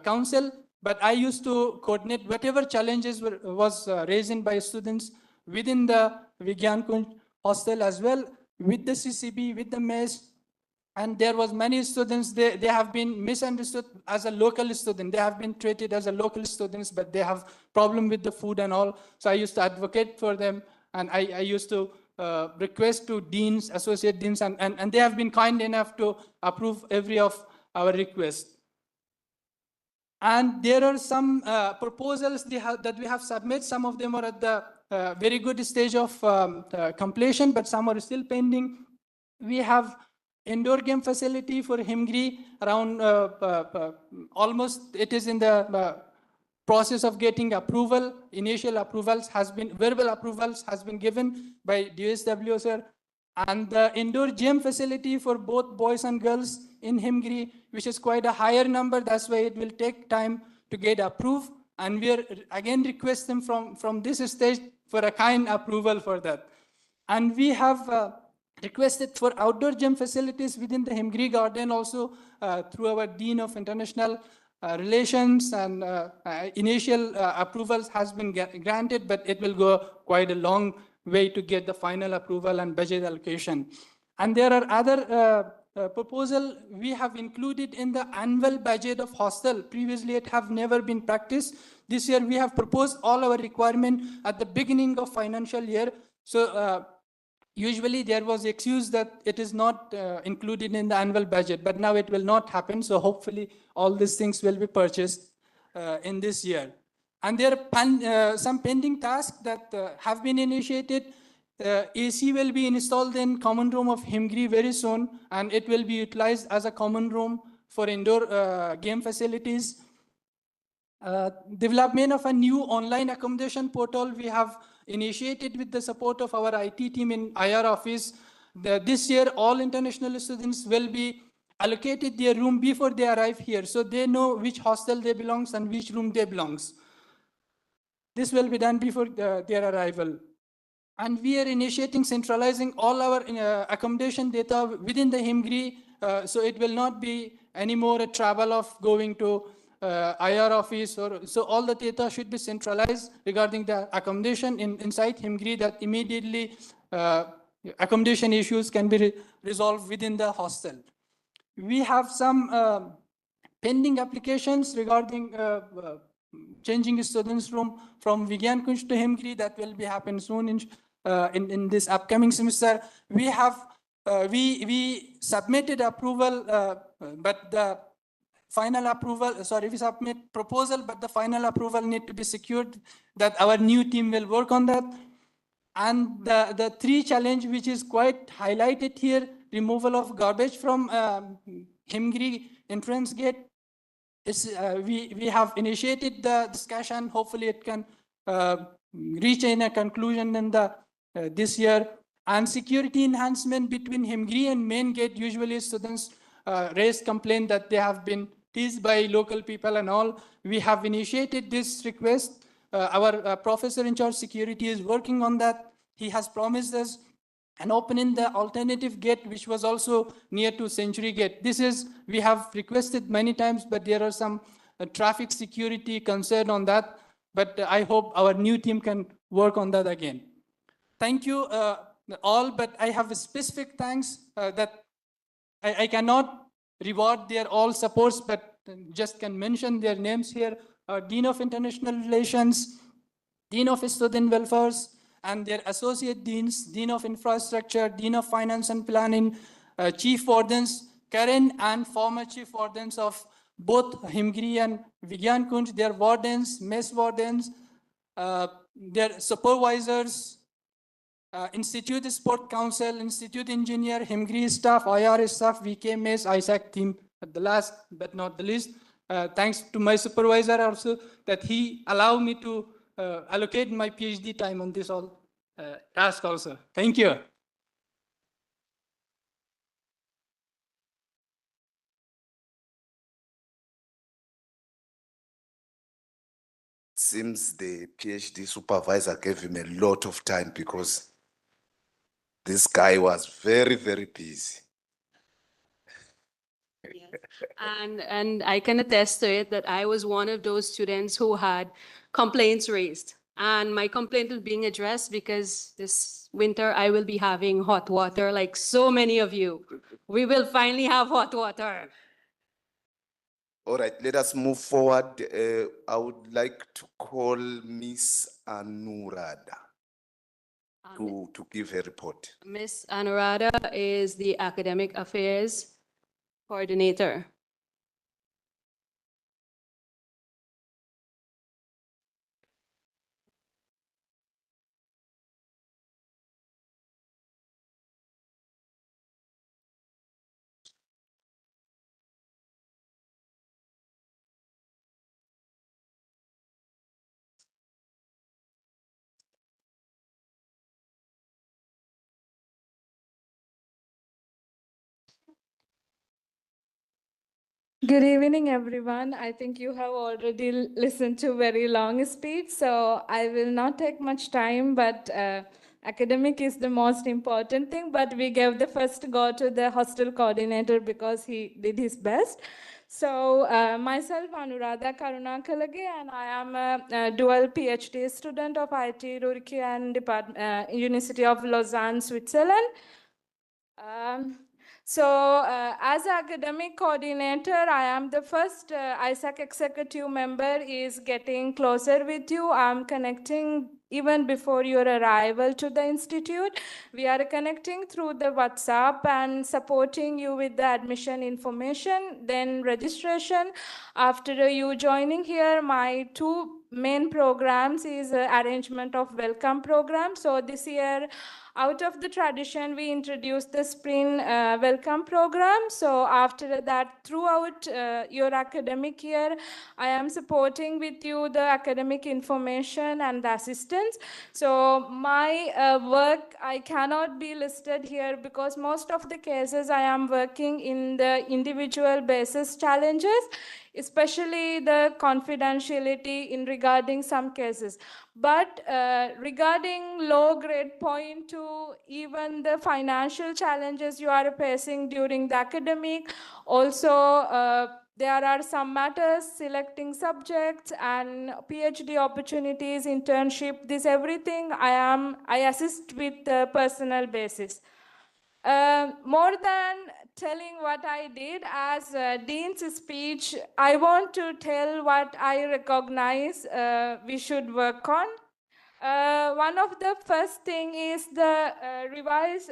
council. But I used to coordinate whatever challenges was raised by students within the Vigyan Kunj hostel as well, with the CCB, with the mess. And there was many students, they have been misunderstood as a local student. They have been treated as a local students, but they have problem with the food and all. So I used to advocate for them, and I used to request to deans, associate deans, and they have been kind enough to approve every of our requests. And there are some proposals that we have submitted. Some of them are at the very good stage of completion, but some are still pending. We have indoor game facility for Himgiri around almost, it is in the process of getting approval. Initial approvals has been, verbal approvals has been given by DSW, sir. And the indoor gym facility for both boys and girls in Himgiri, which is quite a higher number. That's why it will take time to get approved. And we are again request them from this stage for a kind approval for that. And we have requested for outdoor gym facilities within the Himgiri garden also through our Dean of International Relations, and initial approvals has been granted, but it will go quite a long way to get the final approval and budget allocation. And there are other proposal we have included in the annual budget of hostel. Previously, it have never been practiced. This year, we have proposed all our requirement at the beginning of financial year. So usually there was excuse that it is not included in the annual budget, but now it will not happen. So hopefully all these things will be purchased in this year. And there are some pending tasks that have been initiated. AC will be installed in common room of Himgiri very soon, and it will be utilized as a common room for indoor game facilities. Development of a new online accommodation portal we have initiated with the support of our IT team in IR office. This year, all international students will be allocated their room before they arrive here, so they know which hostel they belongs and which room they belongs. This will be done before their arrival. And we are initiating centralizing all our accommodation data within the Himgiri, so it will not be anymore a travel of going to IR office, or so all the data should be centralized regarding the accommodation inside Himgiri, that immediately accommodation issues can be resolved within the hostel. We have some pending applications regarding changing students' room from Vigyan Kunj to Himgiri. That will be happen soon in this upcoming semester. We have we submitted approval, but the final approval, sorry, we submit proposal, but the final approval need to be secured. That our new team will work on that. And the 3 challenge which is quite highlighted here: removal of garbage from Himgiri entrance gate. We have initiated the discussion. Hopefully it can reach in a conclusion in the this year. And security enhancement between Himgiri and main gate. Usually students raise complaint that they have been teased by local people and all. We have initiated this request. Our professor in charge security is working on that. He has promised us and opening the alternative gate, which was also near to Century Gate. This is, we have requested many times, but there are some traffic security concern on that. But I hope our new team can work on that again. Thank you. all, but I have a specific thanks that I cannot reward their all supports, but just can mention their names here. Dean of International Relations, Dean of Student Welfares, and their associate deans, Dean of Infrastructure, Dean of Finance and Planning, Chief Wardens, Karen and former Chief Wardens of both Himgiri and Vigyan Kunj, their wardens, mess wardens, their supervisors, Institute Sport Council, Institute Engineer, Himgiri staff, IR staff, VK Mess, ISAC team. At the last but not the least, thanks to my supervisor also that he allowed me to allocate my PhD time on this all task also. Thank you. Seems the PhD supervisor gave him a lot of time because this guy was very, very busy. And I can attest to it that I was one of those students who had complaints raised. And my complaint is being addressed because this winter I will be having hot water like so many of you. We will finally have hot water. All right, let us move forward. I would like to call Miss Anurada to give her report. Miss Anuradha is the Academic Affairs Coordinator. Good evening, everyone. I think you have already listened to very long speech, so I will not take much time, but academic is the most important thing, but we gave the first go to the hostel coordinator because he did his best. So myself, Anuradha Karunakalage, and I am a dual PhD student of IIT Roorkee and University of Lausanne, Switzerland. As academic coordinator, I am the first ISAC executive member is getting closer with you. I'm connecting even before your arrival to the institute. We are connecting through the WhatsApp and supporting you with the admission information, then registration. After you joining here, my two main programs is arrangement of welcome program. So this year, out of the tradition, we introduced the spring welcome program. So after that, throughout your academic year, I am supporting with you the academic information and the assistance. So my work, I cannot be listed here because most of the cases I am working in the individual basis challenges, especially the confidentiality in regarding some cases. But regarding low grade point to even the financial challenges you are facing during the academic, also there are some matters, selecting subjects and PhD opportunities, internship, this everything I assist with the personal basis. More than telling what I did as Dean's speech, I want to tell what I recognize we should work on. One of the first thing is the revise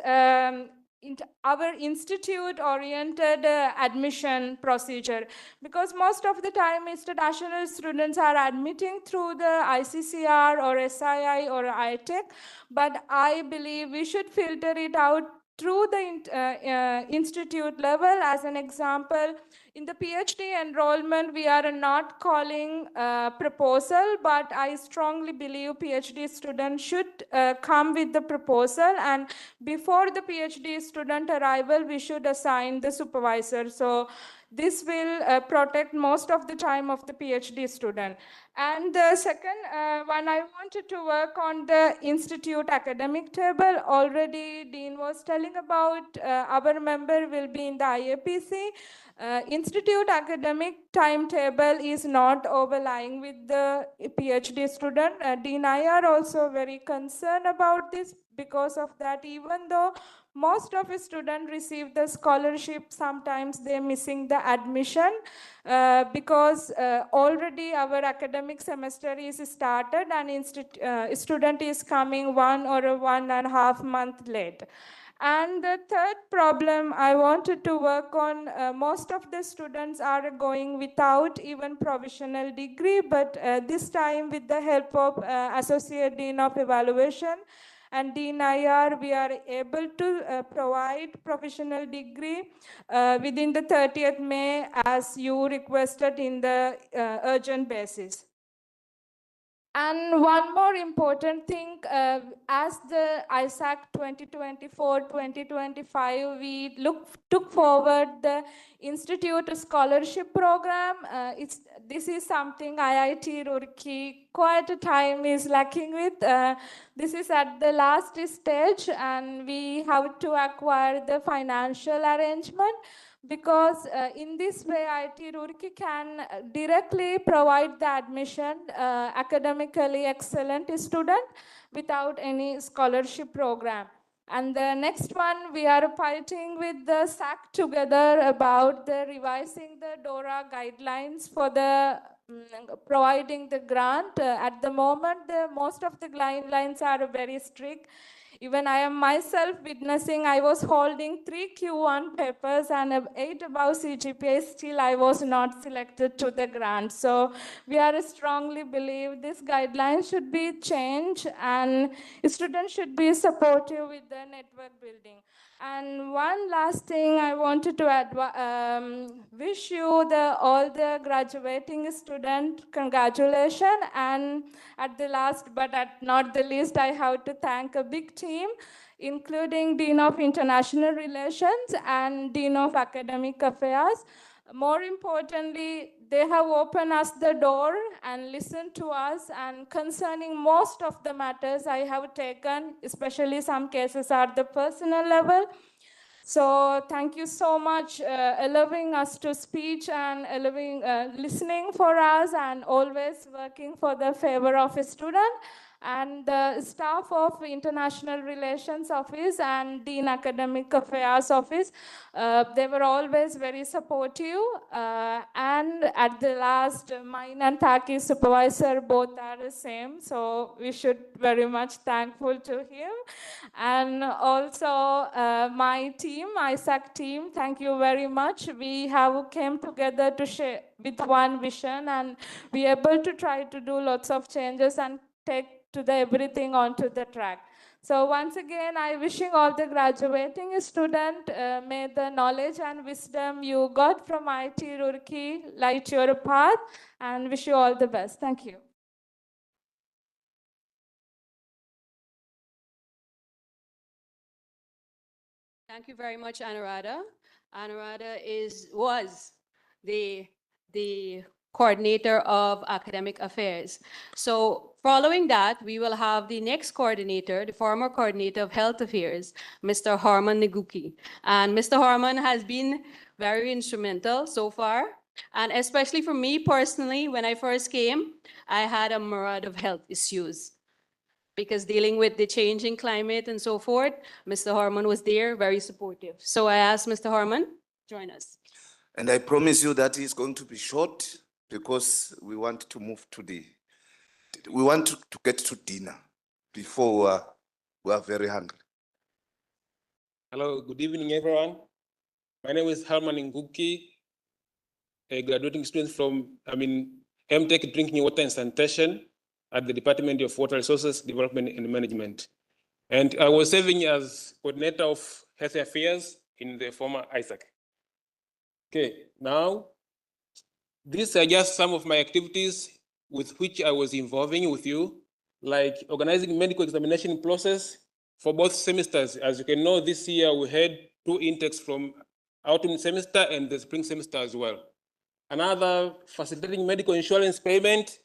our institute-oriented admission procedure, because most of the time international students are admitting through the ICCR or SII or ITEC, but I believe we should filter it out through the institute level. As an example, in the PhD enrollment, we are not calling proposal, but I strongly believe PhD students should come with the proposal, and before the PhD student arrival, we should assign the supervisor. So this will protect most of the time of the PhD student. And the second one, I wanted to work on the institute academic table. Already Dean was telling about our member will be in the IAPC. Institute academic timetable is not overlying with the PhD student. Dean, I are also very concerned about this because of that, even though most of the students receive the scholarship, sometimes they're missing the admission because already our academic semester is started and student is coming 1.5 months late. And the third problem I wanted to work on, most of the students are going without even provisional degree, but this time with the help of Associate Dean of Evaluation and Dean IR, we are able to provide professional degree within the 30th May as you requested in the urgent basis. And one more important thing, as the ISAC 2024-2025, we took forward the Institute Scholarship Program. This is something IIT Roorkee quite a time is lacking with. This is at the last stage and we have to acquire the financial arrangement, because in this way IIT Roorkee can directly provide the admission academically excellent student without any scholarship program. And the next one, we are fighting with the SAC together about the revising the DORA guidelines for the providing the grant. At the moment, most of the guidelines are very strict. Even I am myself witnessing, I was holding 3 Q1 papers and 8 above CGPA, still I was not selected to the grant. So we are strongly believe this guideline should be changed and students should be supportive with the network building. And one last thing I wanted to wish you all the graduating student congratulations. And at the last but not the least, I have to thank a big team, including Dean of International Relations and Dean of Academic Affairs. More importantly, they have opened us the door and listened to us, and concerning most of the matters I have taken, especially some cases at the personal level. So thank you so much allowing us to speak and allowing listening for us and always working for the favor of a student. And the staff of International Relations Office and Dean Academic Affairs Office, they were always very supportive. And at the last, mine and Taki supervisor both are the same. So we should very much thankful to him. And also my team, ISAC team, thank you very much. We have came together to share with one vision, and we are able to try to do lots of changes and take everything onto the track. So once again, I wishing all the graduating student, may the knowledge and wisdom you got from IIT Roorkee light your path, and wish you all the best. Thank you. Thank you very much, Anuradha. Anuradha was the coordinator of academic affairs. So following that, we will have the next coordinator, the former coordinator of health affairs, Mr. Harman Ngugi. And Mr. Harman has been very instrumental so far. And especially for me personally, when I first came, I had a myriad of health issues, because dealing with the changing climate and so forth, Mr. Harman was there, very supportive. So I asked Mr. Harman, join us. And I promise you that it's going to be short, because we want to move to we want to get to dinner before we are very hungry. Hello, good evening, everyone. My name is Harman Ngugi, a graduating student from, MTech Drinking Water and Sanitation at the Department of Water Resources Development and Management. And I was serving as coordinator of health affairs in the former ISAC. Okay, now, these are just some of my activities with which I was involving with you, like organizing medical examination process for both semesters. As you can know, this year we had 2 intakes from autumn semester and the spring semester as well. Another, facilitating medical insurance payment,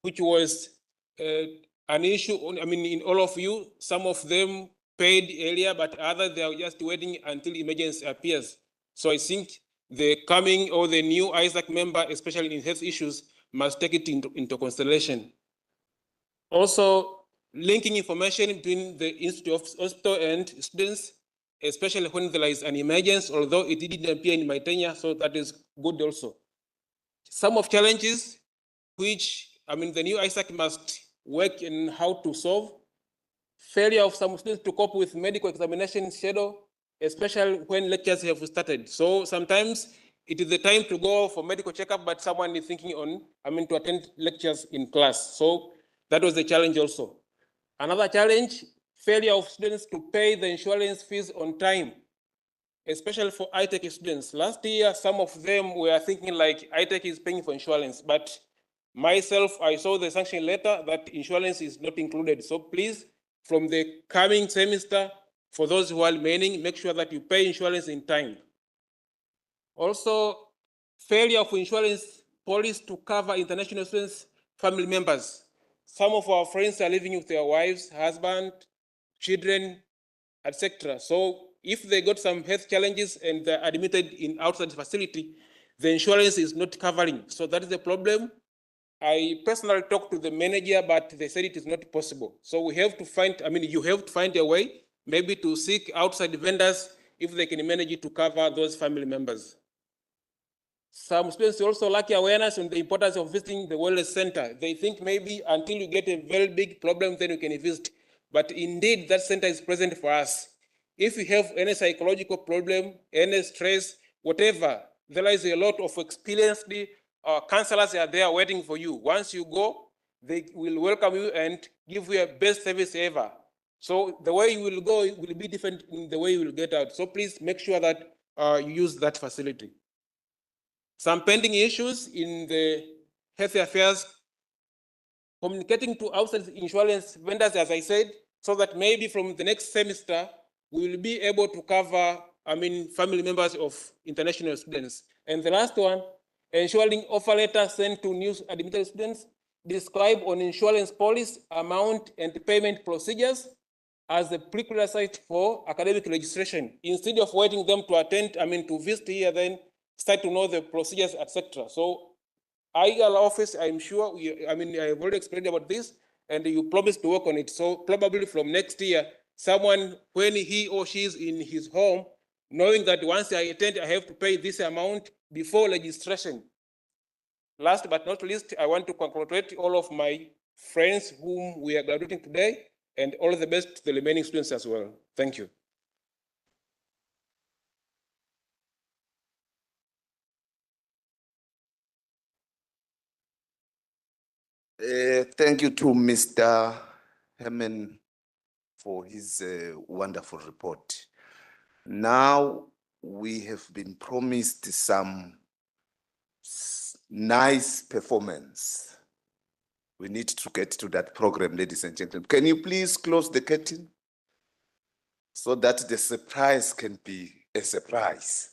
which was an issue, in all of you. Some of them paid earlier, but others, they are just waiting until emergency appears. So I think the coming or the new ISAC member, especially in health issues, must take it into consideration. Also, linking information between the Institute of Hospital and students, especially when there is an emergency, although it didn't appear in my tenure, so that is good also. Some of challenges which, the new ISAC must work in how to solve: failure of some students to cope with medical examination schedule, especially when lectures have started. So sometimes it is the time to go for medical checkup, but someone is thinking on, to attend lectures in class. So that was the challenge also. Another challenge, failure of students to pay the insurance fees on time, especially for ITech students. Last year, some of them were thinking like ITech is paying for insurance, but myself, I saw the sanction letter that insurance is not included. So please, from the coming semester, for those who are remaining, make sure that you pay insurance in time. Also, failure of insurance policy to cover international students' family members. Some of our friends are living with their wives, husband, children, etc. So if they got some health challenges and they're admitted in outside facility, the insurance is not covering. So that is the problem. I personally talked to the manager, but they said it is not possible. So we have to find, you have to find a way, maybe to seek outside vendors if they can manage it to cover those family members. Some students also lack awareness on the importance of visiting the wellness center. They think maybe until you get a very big problem, then you can visit. But indeed, that center is present for us. If you have any psychological problem, any stress, whatever, there is a lot of experienced counselors are there waiting for you. Once you go, they will welcome you and give you a best service ever. So the way you will go will be different in the way you will get out. So please make sure that you use that facility. Some pending issues in the health affairs, communicating to outside insurance vendors, as I said, so that maybe from the next semester, we will be able to cover, family members of international students. And the last one, ensuring offer letters sent to new admitted students describe on insurance policy, amount, and payment procedures as a prerequisite for academic registration, instead of waiting them to attend, to visit here, then start to know the procedures, etc. So IEL office, I'm sure, I've already explained about this, and you promised to work on it. So probably from next year, someone, when he or she is in his home, knowing that once I attend, I have to pay this amount before registration. Last but not least, I want to congratulate all of my friends whom we are graduating today, and all the best to the remaining students as well. Thank you. Thank you to Mr. Herman for his wonderful report. Now we have been promised some nice performance. We need to get to that program, ladies and gentlemen. Can you please close the curtain so that the surprise can be a surprise?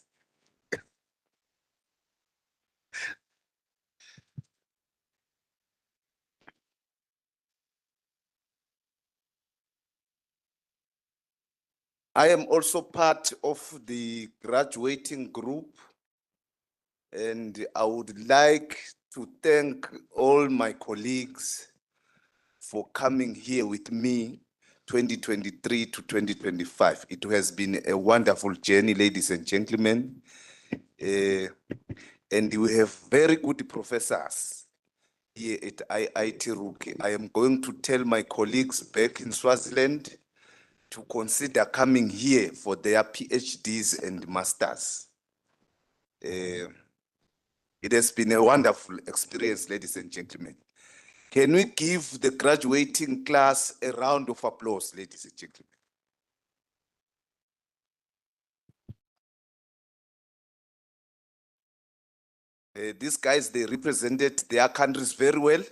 I am also part of the graduating group, and I would like to thank all my colleagues for coming here with me 2023 to 2025. It has been a wonderful journey, ladies and gentlemen. And we have very good professors here at IIT Roorkee. I am going to tell my colleagues back in Swaziland to consider coming here for their PhDs and masters. It has been a wonderful experience, ladies and gentlemen. Can we give the graduating class a round of applause, ladies and gentlemen? These guys, they represented their countries very well.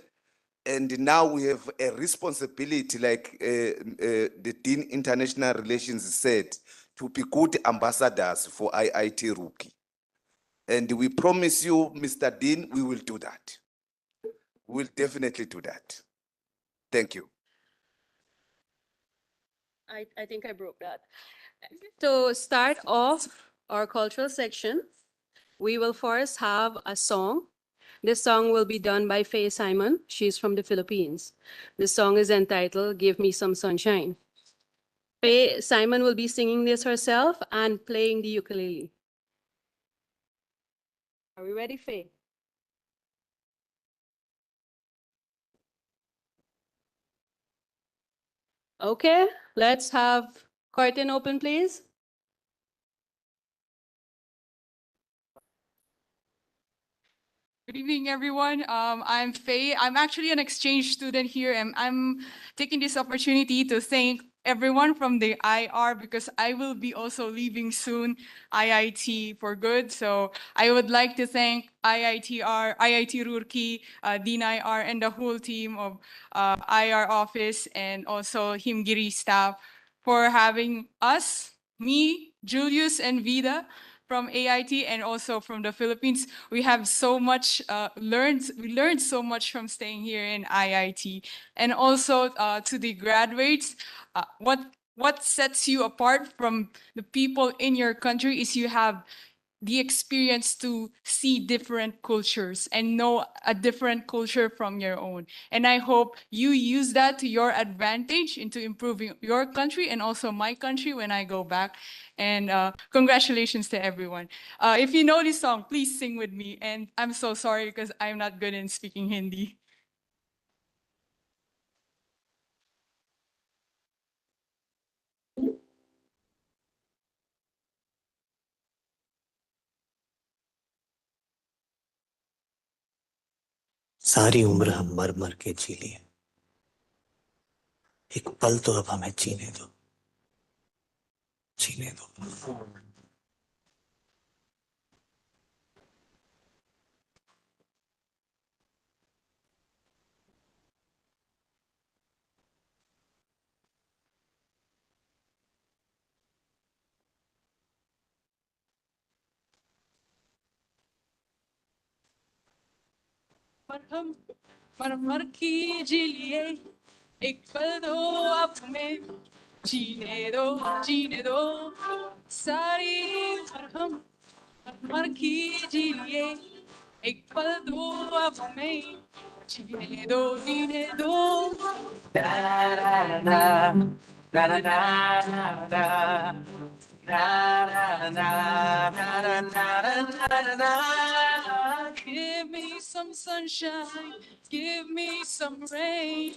And now we have a responsibility, like the Dean International Relations said, to be good ambassadors for IIT Roorkee. And we promise you, Mr. Dean, we will do that. We'll definitely do that. Thank you. I think I broke that. To start off our cultural section, we will first have a song This song will be done by Faye Simon. She's from the Philippines. This song is entitled Give Me Some Sunshine. Faye Simon will be singing this herself and playing the ukulele. Are we ready, Faye? Okay, let's have curtain open, please. Good evening, everyone. I'm Faye. I'm actually an exchange student here, and I'm taking this opportunity to thank everyone from the IR because I will be also leaving soon IIT for good. So I would like to thank IIT Roorkee, Dean IR, and the whole team of IR office and also Himgiri staff for having us, me, Julius, and Vida from AIT and also from the Philippines. We have so much learned. We learned so much from staying here in IIT. And also to the graduates, what sets you apart from the people in your country is you have the experience to see different cultures and know a different culture from your own. And I hope you use that to your advantage into improving your country and also my country when I go back. And congratulations to everyone. If you know this song, please sing with me. And I'm so sorry because I'm not good in speaking Hindi. सारी उम्र हम मर मर के जी लिए, एक पल तो अब हमें जीने दो, जीने दो। मर मर की जी लिए एक पल दो अब हमें जीने दो सारी मरहम मर की जी लिए एक पल दो अब हमें जीने दो Give me some sunshine, give me some rain,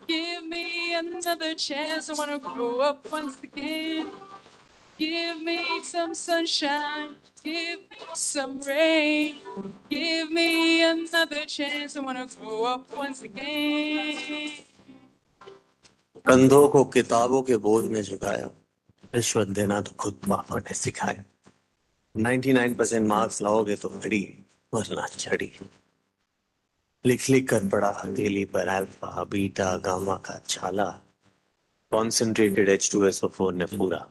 give me another chance. I wanna grow up once again. Give me some sunshine, give me some rain, give me another chance. I wanna grow up once again. कंधों को किताबों के बोझ में झुकाया, रिश्वत देना तो खुद पापा ने सिखाया। 99% मार्क्स लाओगे तो घड़ी, वरना छड़ी। लिख लिख कर पढ़ा हथेली पर अल्फा बीटा गामा का छाला। कॉन्सेंट्रेटेड H2SO4 ने पूरा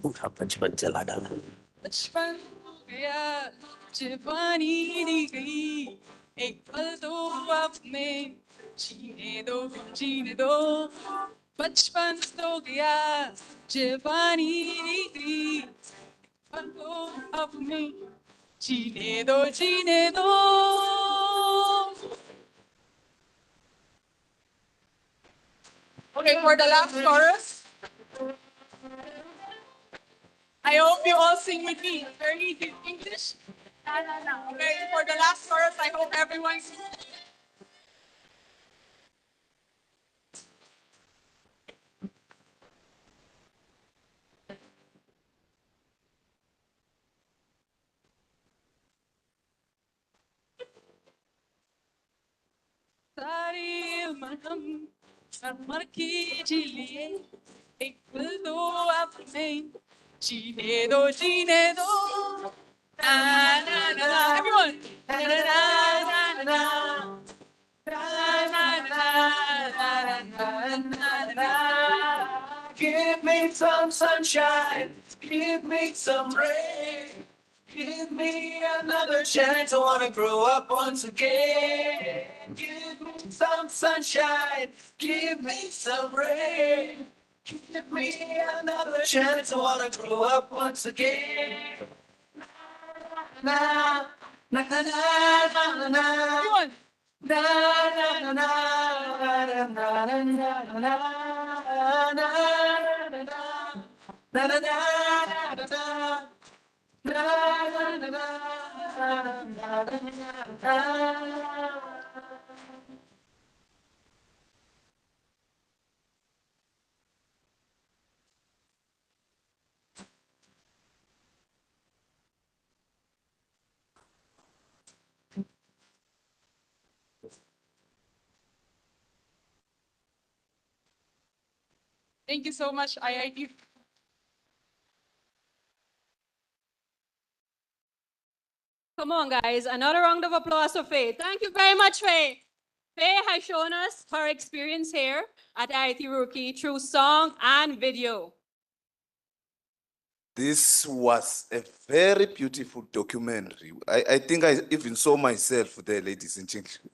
बचपन चला डाला। बचपन हो गया जवानी दी गई एक पल दो अब में जीने दो बचपन हो गया जवानी दी गई पल दो अब में जीने दो Okay, for the last chorus, I hope you all sing with me. Very easy. English? No. Okay, for the last chorus, I hope everyone sings. सारी मरहम मर की जी लिए एक पल दो अब में जीने दो na na na na everyone na na na na na na. Give me some sunshine, give me some rain, give me another chance. I wanna grow up once again. Give me some sunshine, give me some rain, give me another chance. I wanna grow up once again. Na Na na na na na. Come on. Na na na na na na na na na na na na na na. Thank you so much, IIT. Come on, guys. Another round of applause for Faye. Thank you very much, Faye. Faye has shown us her experience here at IIT Roorkee through song and video. This was a very beautiful documentary. I think I even saw myself there, ladies and gentlemen.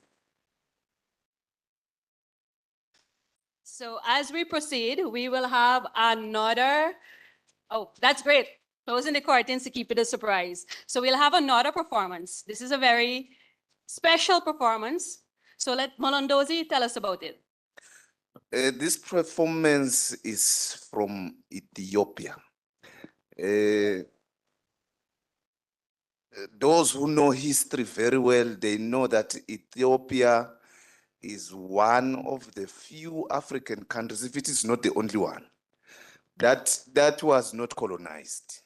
So as we proceed, we will have another, oh, that's great. Closing the curtains to keep it a surprise. So we'll have another performance. This is a very special performance. So let Molondozi tell us about it. This performance is from Ethiopia. Those who know history very well, they know that Ethiopia is one of the few African countries, if it is not the only one, that was not colonized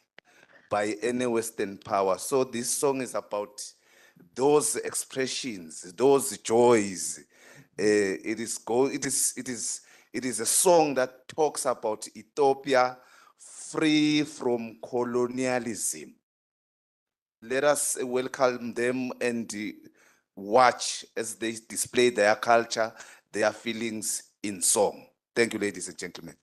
by any Western power. So this song is about those expressions, those joys. It is a song that talks about Ethiopia free from colonialism. Let us welcome them and watch as they display their culture, their feelings in song. Thank you, ladies and gentlemen.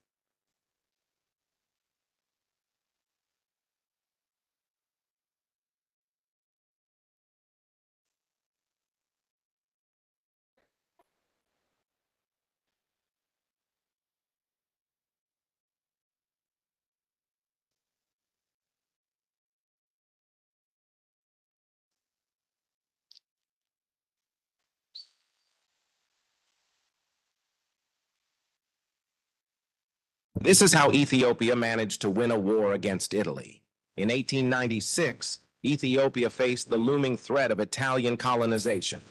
This is how Ethiopia managed to win a war against Italy. In 1896, Ethiopia faced the looming threat of Italian colonization.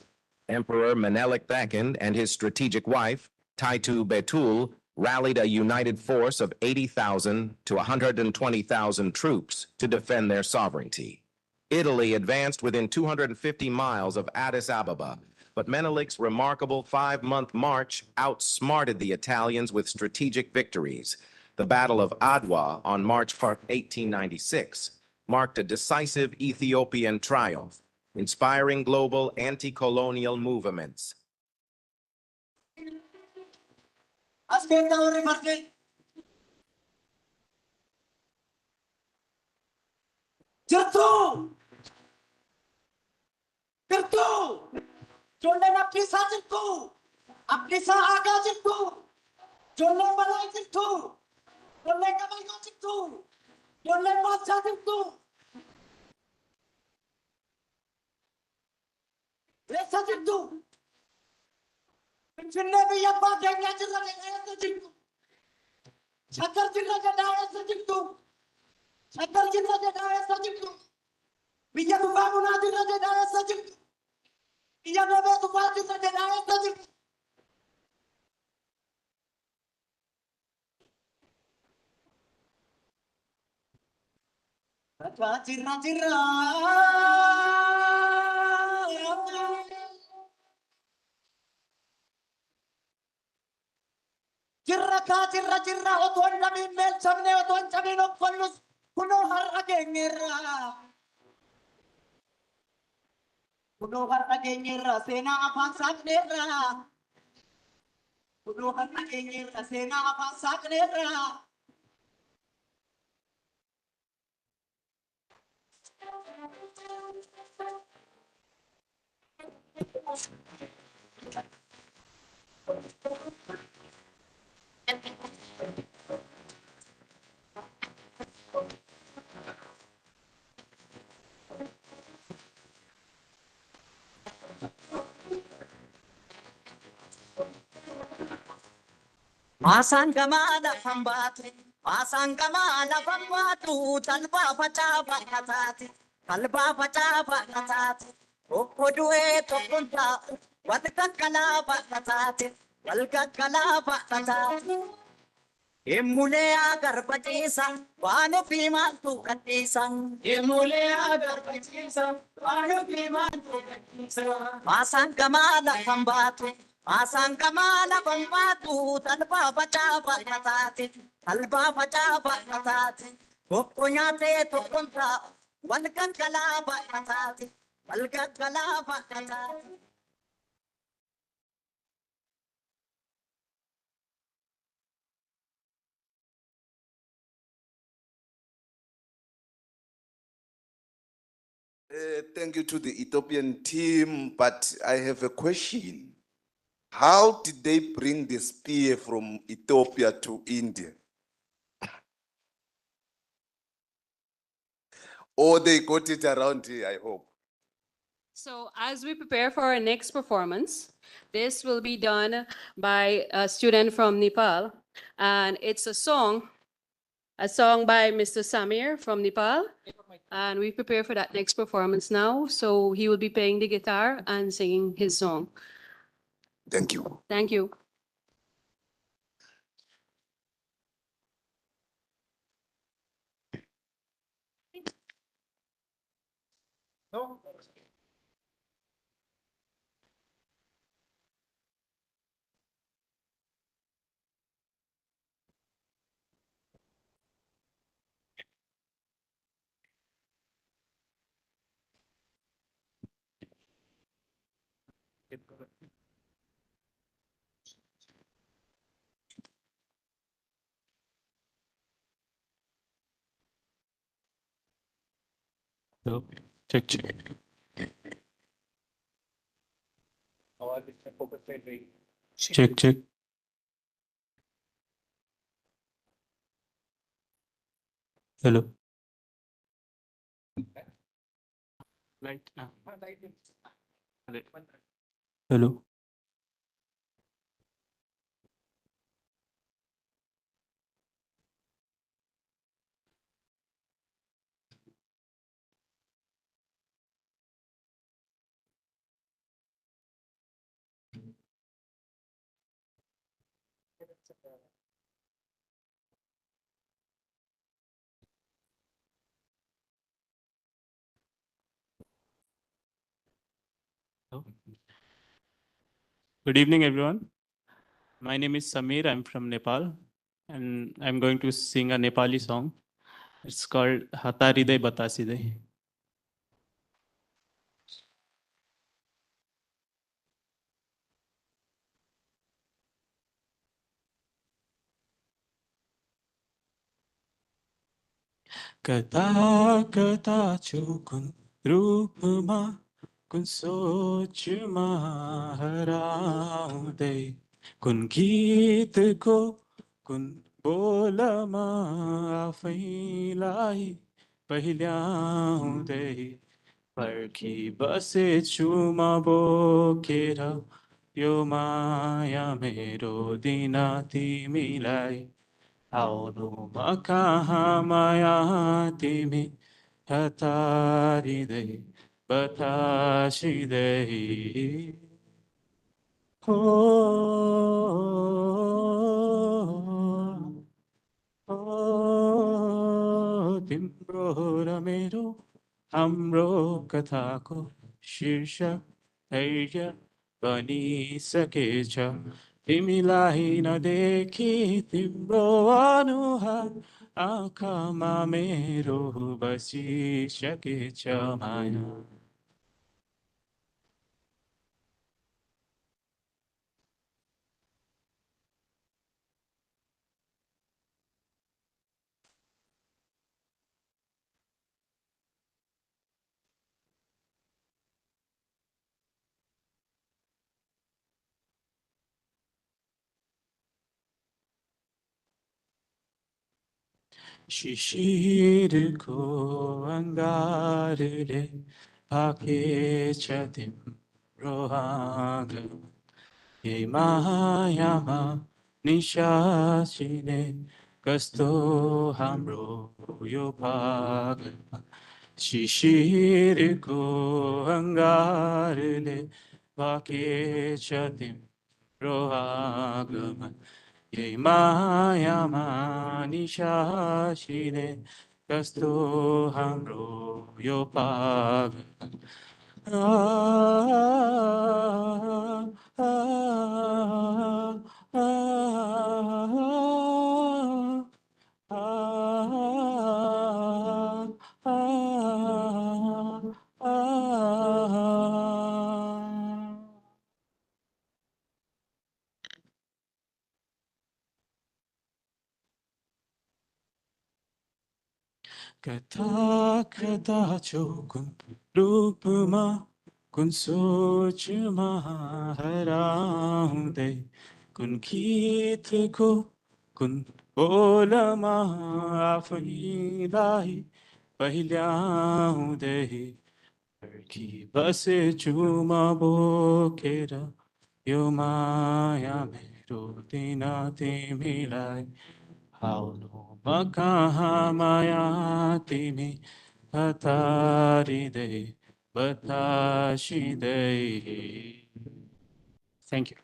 Emperor Menelik II and his strategic wife, Taitu Betul, rallied a united force of 80,000 to 120,000 troops to defend their sovereignty. Italy advanced within 250 miles of Addis Ababa, but Menelik's remarkable 5-month march outsmarted the Italians with strategic victories. The Battle of Adwa on March 4, 1896, marked a decisive Ethiopian triumph, inspiring global anti-colonial movements. Ijoolleen Abdiisaa jirtu, Abdiisaa Aagaa jirtu, ijoolleen Balaa jirtu, ijoolleen Qabayyoo jirtu, ijoolleen Baachaa jirtu. Eessa jirtu? Finfinnee biyya abbaa keenyaa jirra jedhaa eessa jirtu? Shaggar jirra jedhaa eessa jirtu? Shaggar jirra jedhaa eessa jirtu? Biyya dhufaa bunaa jirra jedhaa eessa jirtu? Biyya dhabee dhufaa jirra jedhaa eessa jirtu? Jirra jirra. Jirra otoo hin dhabiin meelchamnee otoo hin cabiin obballus kunoo har'a geenyeerra. Kunoo har'a geenyeerra seenaa afaan saaqneerra. Kunoo har'a geenyeerra seenaa afaan saaqneerra. Masangamana pambate, masangamana pambatu, talpa pachapa katati, talpa pachapa katati, opodue tokunta, vatkakala katati, valkakala katati. Emulea garbatisa, vanu pimantu katisa. Emulea garbatisa, vanu pimantu katisa. Masangamana pambatu, masangamana pambatu, talpa pachapa katati, talpa pachapa katati. Kokunyate tokunta, valkakala katati, valkakala katati. Thank you to the Ethiopian team, but I have a question. How did they bring the spear from Ethiopia to India? Or they got it around here, I hope. So as we prepare for our next performance, this will be done by a student from Nepal. And it's a song by Mr. Samir from Nepal. And we prepare for that next performance now. So he will be playing the guitar and singing his song. Thank you. Thank you. Hello. Check, check. Check, check. Hello. Light. Hello. Good evening, everyone. My name is Samir. I'm from Nepal, and I'm going to sing a Nepali song. It's called Hataridai Batasidai. कता कता छु कुन रूपमा कुन सोचमा हराउँदै कुन गीतको कुन बोलमा आफैलाई पहिल्याउँदै पर्खी बसेछु म बोकेर यो माया मेरो दिन तिमीलाई आउनु म कहाँ माया तिमी हतारिँदै बतासिँदै हो तिम्रो र मेरो हाम्रो कथाको शीर्षक धैर्य बनिसकेछ तिमीलाई नदेखि तिम्रो अनुहार आँखामा मेरो बसिसकेछ माया शिशिरको अङ्गारले पाकेछ तिम्रो आँगन यही मायामा निशासिने कस्तो हाम्रो यो भागमा शिशिरको अङ्गारले भाकेछ तिम्रो आगमन यही मायामा निशासिने कस्तो हाम्रो यो पागल कथा कथा कुन रूपमा कुन सोचमा हराउँदै कुन गीतको कुन बोलमा आफैलाई पहिल्याउँदै कि बसेछु म बोकेर यो माया मेरो दिन तिमीलाई आउनु म कहाँ माया तिमी हतारिँदै बतासिँदै thank you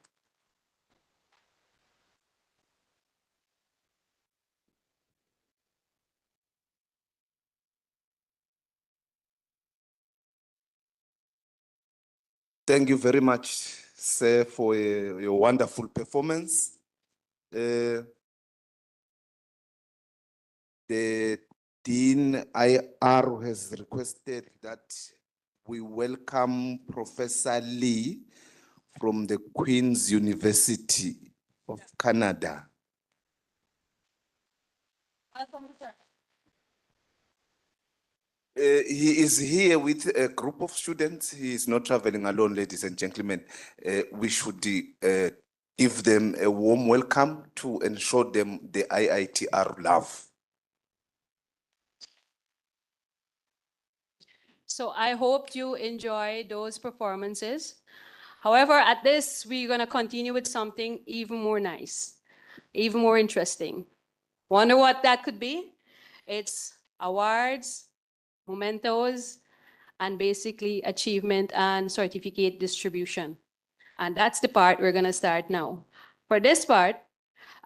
Thank you very much, sir, for your wonderful performance. The Dean IR has requested that we welcome Professor Lee from the Queen's University of Canada. He is here with a group of students. He is not traveling alone, ladies and gentlemen. We should give them a warm welcome to and show them the IITR love. So I hope you enjoy those performances. However, at this, we're going to continue with something even more nice, even more interesting. Wonder what that could be? It's awards, mementos, and basically achievement and certificate distribution. And that's the part we're going to start now. For this part,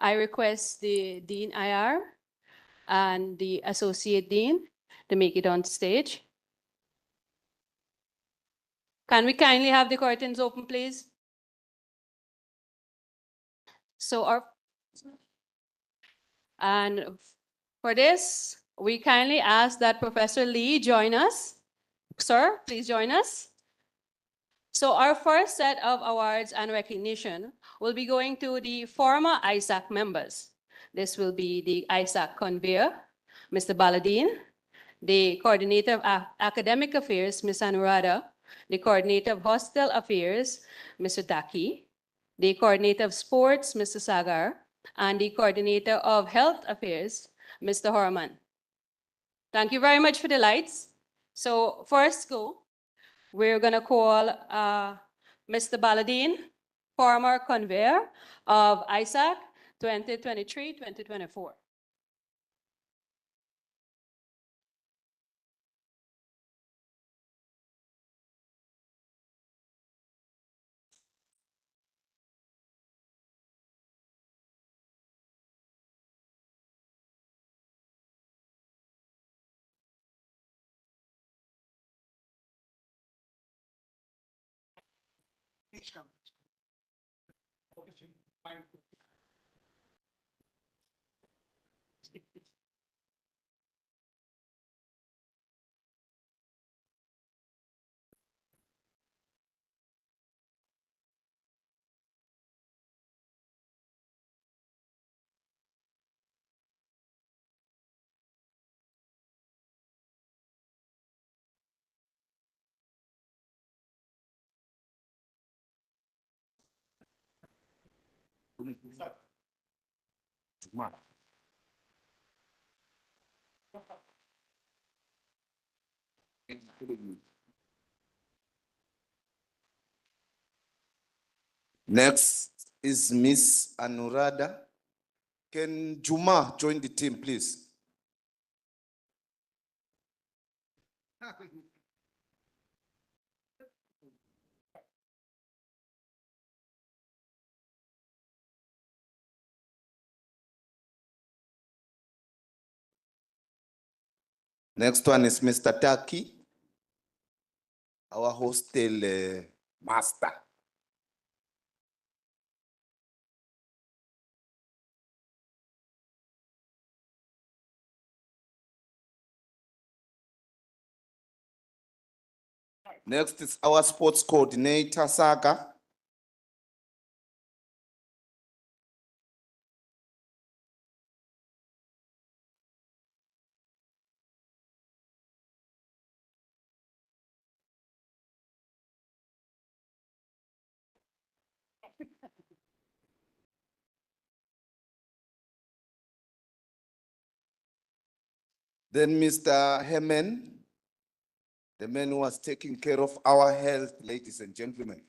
I request the Dean IR and the Associate Dean to make it on stage. Can we kindly have the curtains open, please? And for this, we kindly ask that Professor Lee join us. Sir, please join us. So our first set of awards and recognition will be going to the former ISAC members. This will be the ISAC conveyor, Mr. Baladin, the Coordinator of Academic Affairs, Ms. Anuradha, the Coordinator of Hostel Affairs, Mr. Taki, the Coordinator of Sports, Mr. Sagar, and the Coordinator of Health Affairs, Mr. Horman. Thank you very much for the lights. So first go, we're gonna call Mr. Baladin, former conveyor of ISAC 2023-2024. Next is Miss Anuradha. Can Juma join the team, please? Next one is Mr. Taki, our hostel master. Next is our sports coordinator, Saga. Then Mr. Hemen, the man who was taking care of our health, ladies and gentlemen.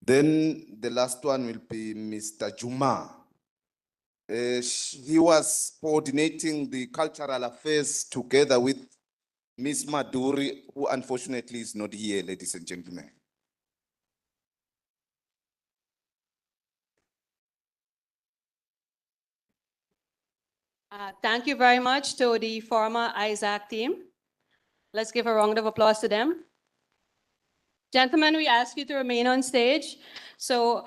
Then the last one will be Mr. Juma. He was coordinating the cultural affairs together with Miss Maduri, who unfortunately is not here, ladies and gentlemen. Thank you very much to the former ISAC team. Let's give a round of applause to them. Gentlemen, we ask you to remain on stage. So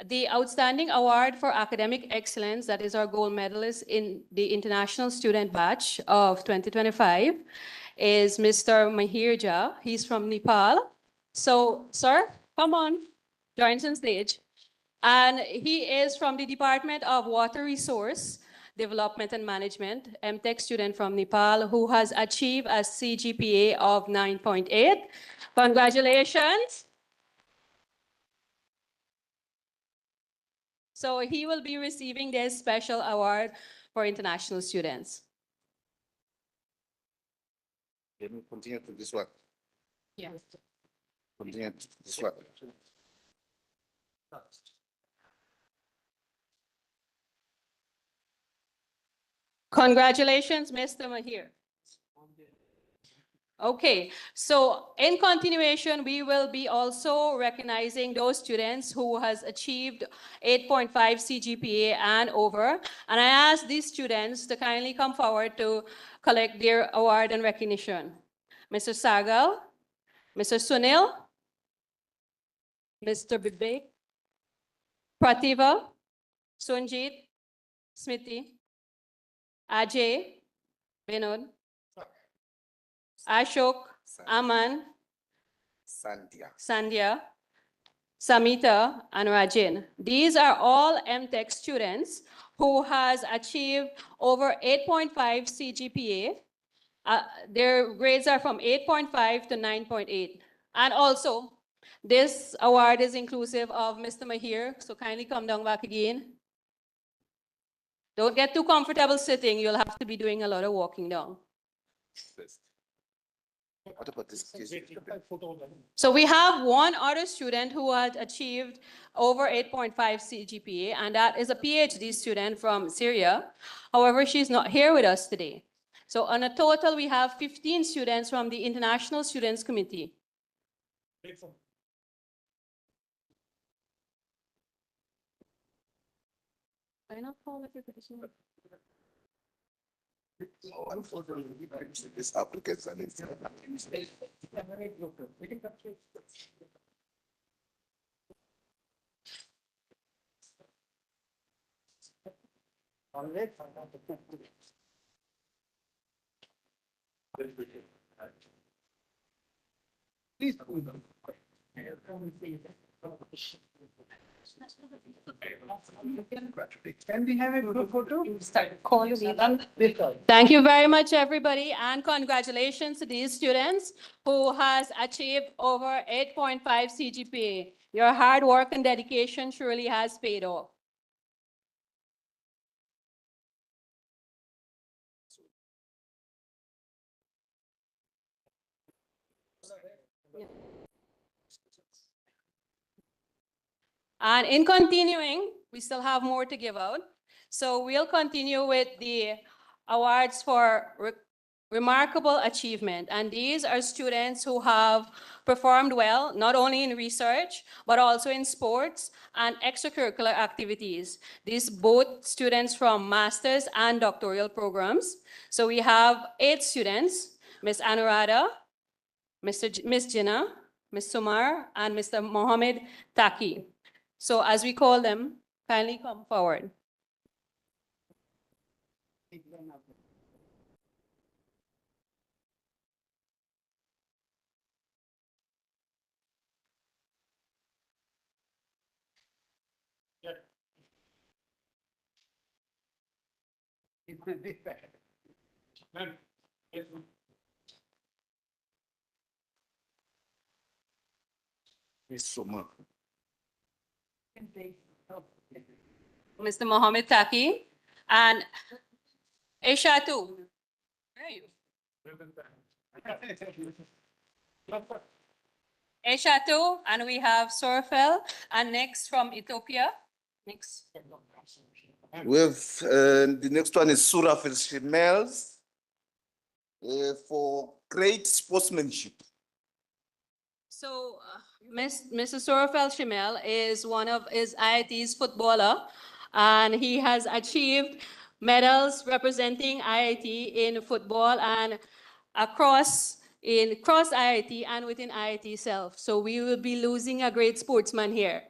the outstanding award for academic excellence, that is our gold medalist in the international student batch of 2025, is Mr. Mahir Jha. He's from Nepal. So, sir, come on, join us on stage. And he is from the Department of Water Resource Development and Management, MTech student from Nepal, who has achieved a CGPA of 9.8. Congratulations. So he will be receiving this special award for international students. Let me continue to this one. Yes. Continue to this one. Congratulations, Mr. Mahir. Okay, so in continuation, we will be also recognizing those students who has achieved 8.5 CGPA and over. And I ask these students to kindly come forward to collect their award and recognition. Mr. Sagal, Mr. Sunil, Mr. Bibek, Prativa, Sunjit, Smiti, Ajay, Vinod, Ashok, Aman, Sandhya, Samita, and Rajin. These are all MTech students who has achieved over 8.5 CGPA. Their grades are from 8.5 to 9.8. And also, this award is inclusive of Mr. Mahir, so kindly come down back again. Don't get too comfortable sitting. You'll have to be doing a lot of walking down. What about this case? So we have one other student who had achieved over 8.5 CGPA, and that is a PhD student from Syria. However, she's not here with us today. So on a total, we have 15 students from the International Students Committee. Oh, unfortunately, this applicants are Can we have a group photo? Thank you very much, everybody, and congratulations to these students who has achieved over 8.5 CGPA. Your hard work and dedication surely has paid off. And in continuing, we still have more to give out. So we'll continue with the awards for remarkable achievement. And these are students who have performed well, not only in research, but also in sports and extracurricular activities. These both students from master's and doctoral programs. So we have 8 students, Ms. Anuradha, Ms. Jinnah, Ms. Sumar, and Mr. Mohammed Taki. So as we call them, kindly come forward. Mr. Mohammed Taki and Aishatu. Where are you? Aishatu, and we have Sorfel, and next from Ethiopia. Next. We have the next one is Surafel Shemels for great sportsmanship. So, Mr. Sorfel Shimel is IIT's footballer, and he has achieved medals representing IIT in football and cross IIT and within IIT itself. So we will be losing a great sportsman here.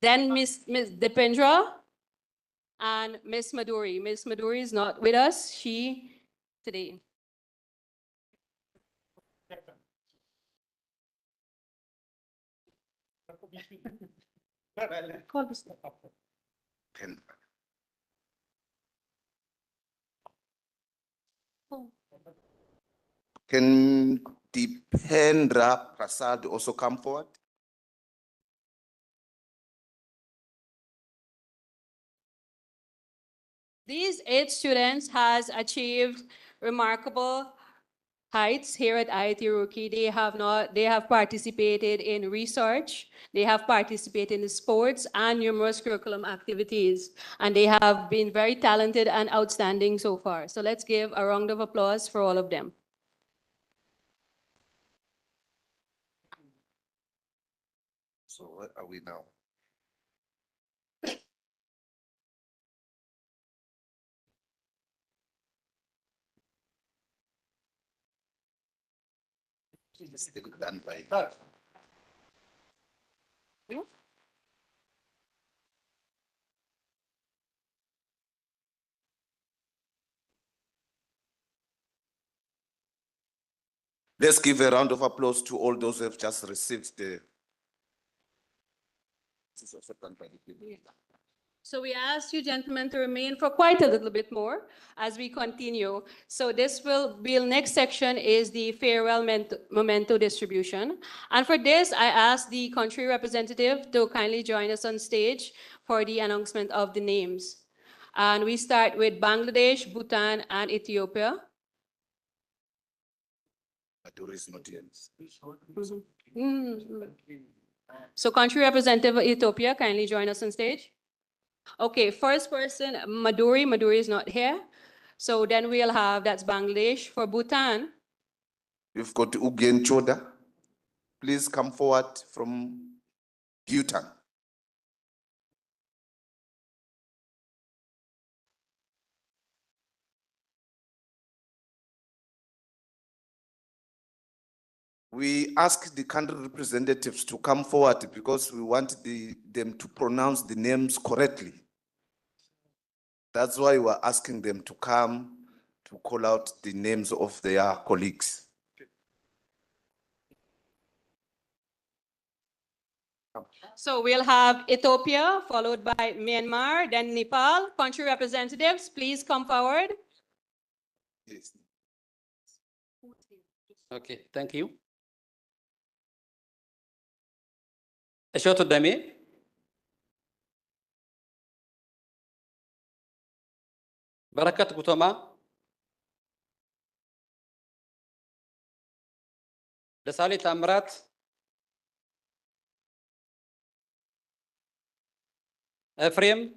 Then Miss Dipendra and Miss Maduri. Miss Maduri is not with us. She today. Can Dipendra Prasad also come forward? These 8 students has achieved remarkable heights here at IIT Roorkee. They have participated in research, they have participated in sports and numerous curriculum activities, and they have been very talented and outstanding so far. So let's give a round of applause for all of them. So where are we now? Still done by. Let's give a round of applause to all those who have just received the. This is also done by the people. So we ask you gentlemen to remain for quite a little bit more as we continue. So next section is the farewell memento distribution. And for this, I ask the country representative to kindly join us on stage for the announcement of the names. And we start with Bangladesh, Bhutan, and Ethiopia. Maduri is not here. So country representative of Ethiopia, kindly join us on stage. Okay, first person, Maduri. Maduri is not here. So then we'll have, that's Bangladesh. For Bhutan, We've got Ugen Choda. Please come forward from Bhutan. We ask the country representatives to come forward because we want them to pronounce the names correctly. That's why we're asking them to come to call out the names of their colleagues. so we'll have Ethiopia, followed by Myanmar, then Nepal. Country representatives, please come forward. Yes. Okay, thank you. Eshoto Dami. Barakat Gutama. Dasali Tamrat. Ephraim,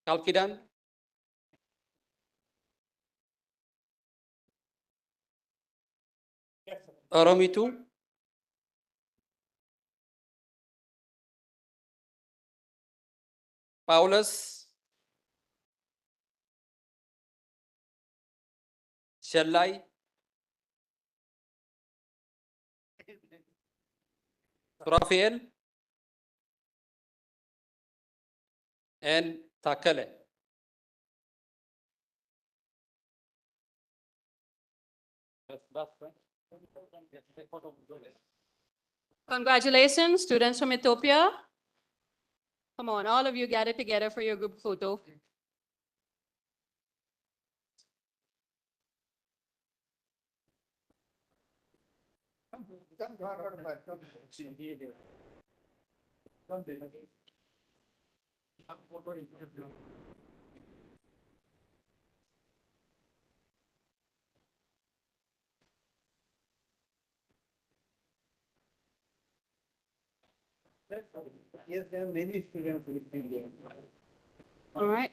Kalkidan, Oromitu, Paulus, Shellai, Raphael, and Takale. Congratulations, students from Ethiopia. Come on, all of you gather together for your group photo. Yes, there are many students with me. All right.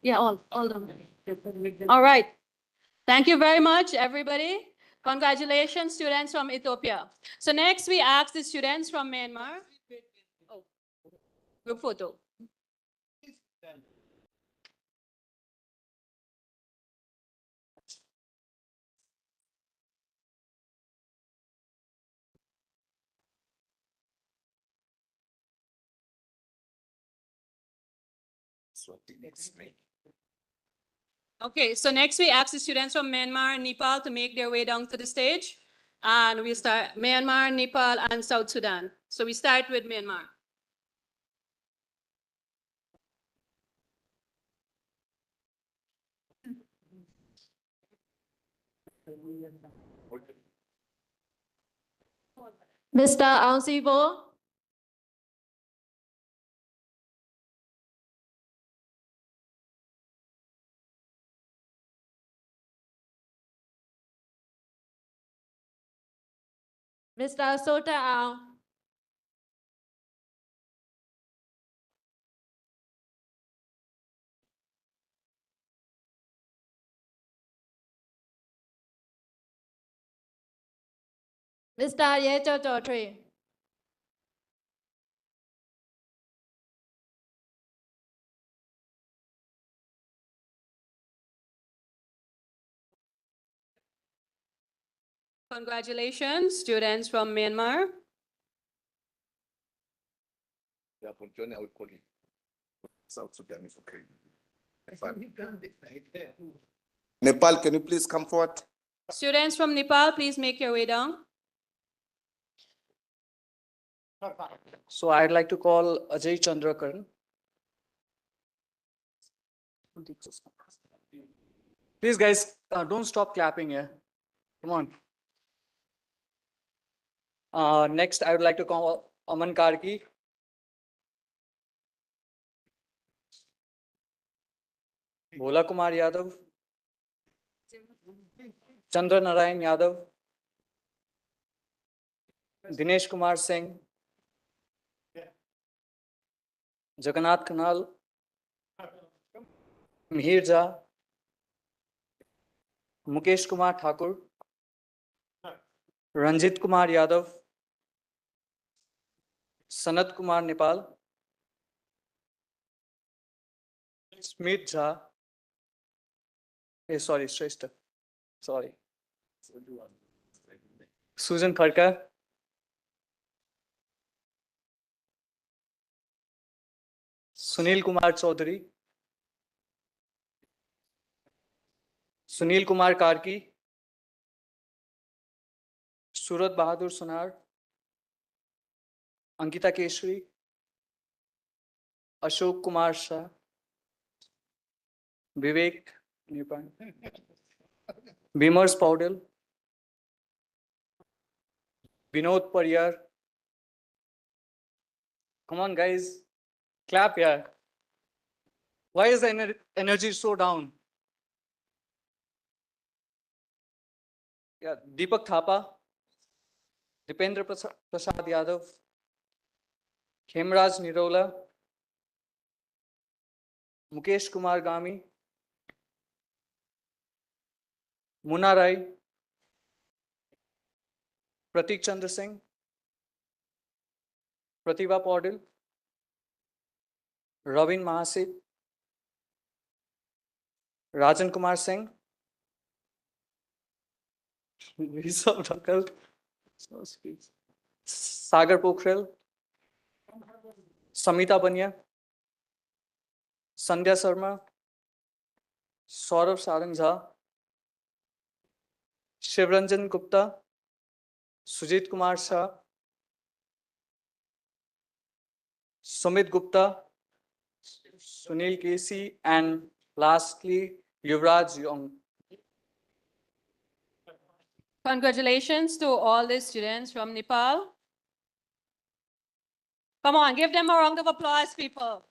Yeah, all done. All right. Thank you very much, everybody. Congratulations, students from Ethiopia. So next we ask the students from Myanmar. Oh, group photo. Okay, so next we ask the students from Myanmar and Nepal to make their way down to the stage. And we start Myanmar, Nepal, and South Sudan. So we start with Myanmar. Mr. Ausivo. Mr. Sota Ao. Mr. Yecho Totri. Congratulations, students from Myanmar. Yeah, from Johnny, I will call you. South Sudan is okay. Nepal, can you please come forward? Students from Nepal, please make your way down. So I'd like to call Ajay Chandrakar. Please, guys, don't stop clapping here. Come on. Next, I would like to call Aman Karki. Bhola Kumar Yadav. Chandra Narayan Yadav. Dinesh Kumar Singh. Jagannath Kanal. Mihir Jha. Mukesh Kumar Thakur. Ranjit Kumar Yadav. Sanat Kumar Nepal. Smith Jha. Sorry, Shrestha. Sorry. Susan Kharkar. Sunil Kumar Chaudhary. Sunil Kumar Karki. Surat Bahadur Sonar. Ankita Keshri. Ashok Kumar Shah. Vivek Nipan. Bimers Paudel. Vinod Pariyar. Come on, guys. Clap, yeah. Why is the energy so down? Yeah, Deepak Thapa, Dipendra Prasad Yadav, Khemraj Nirola, Mukesh Kumar Gami, Muna Rai, Pratik Chandra Singh, Pratibha Paudil, Ravin Mahasip, Rajan Kumar Singh, Rishabh Dhakkal, Sagar Pokhrel, Samita Banya, Sandhya Sharma, Saurav Sarang Jha, Shivranjan Gupta, Sujit Kumar Shah, Sumit Gupta, Sunil Kesi, and lastly, Yuvraj Yong. Congratulations to all the students from Nepal. Come on, give them a round of applause, people.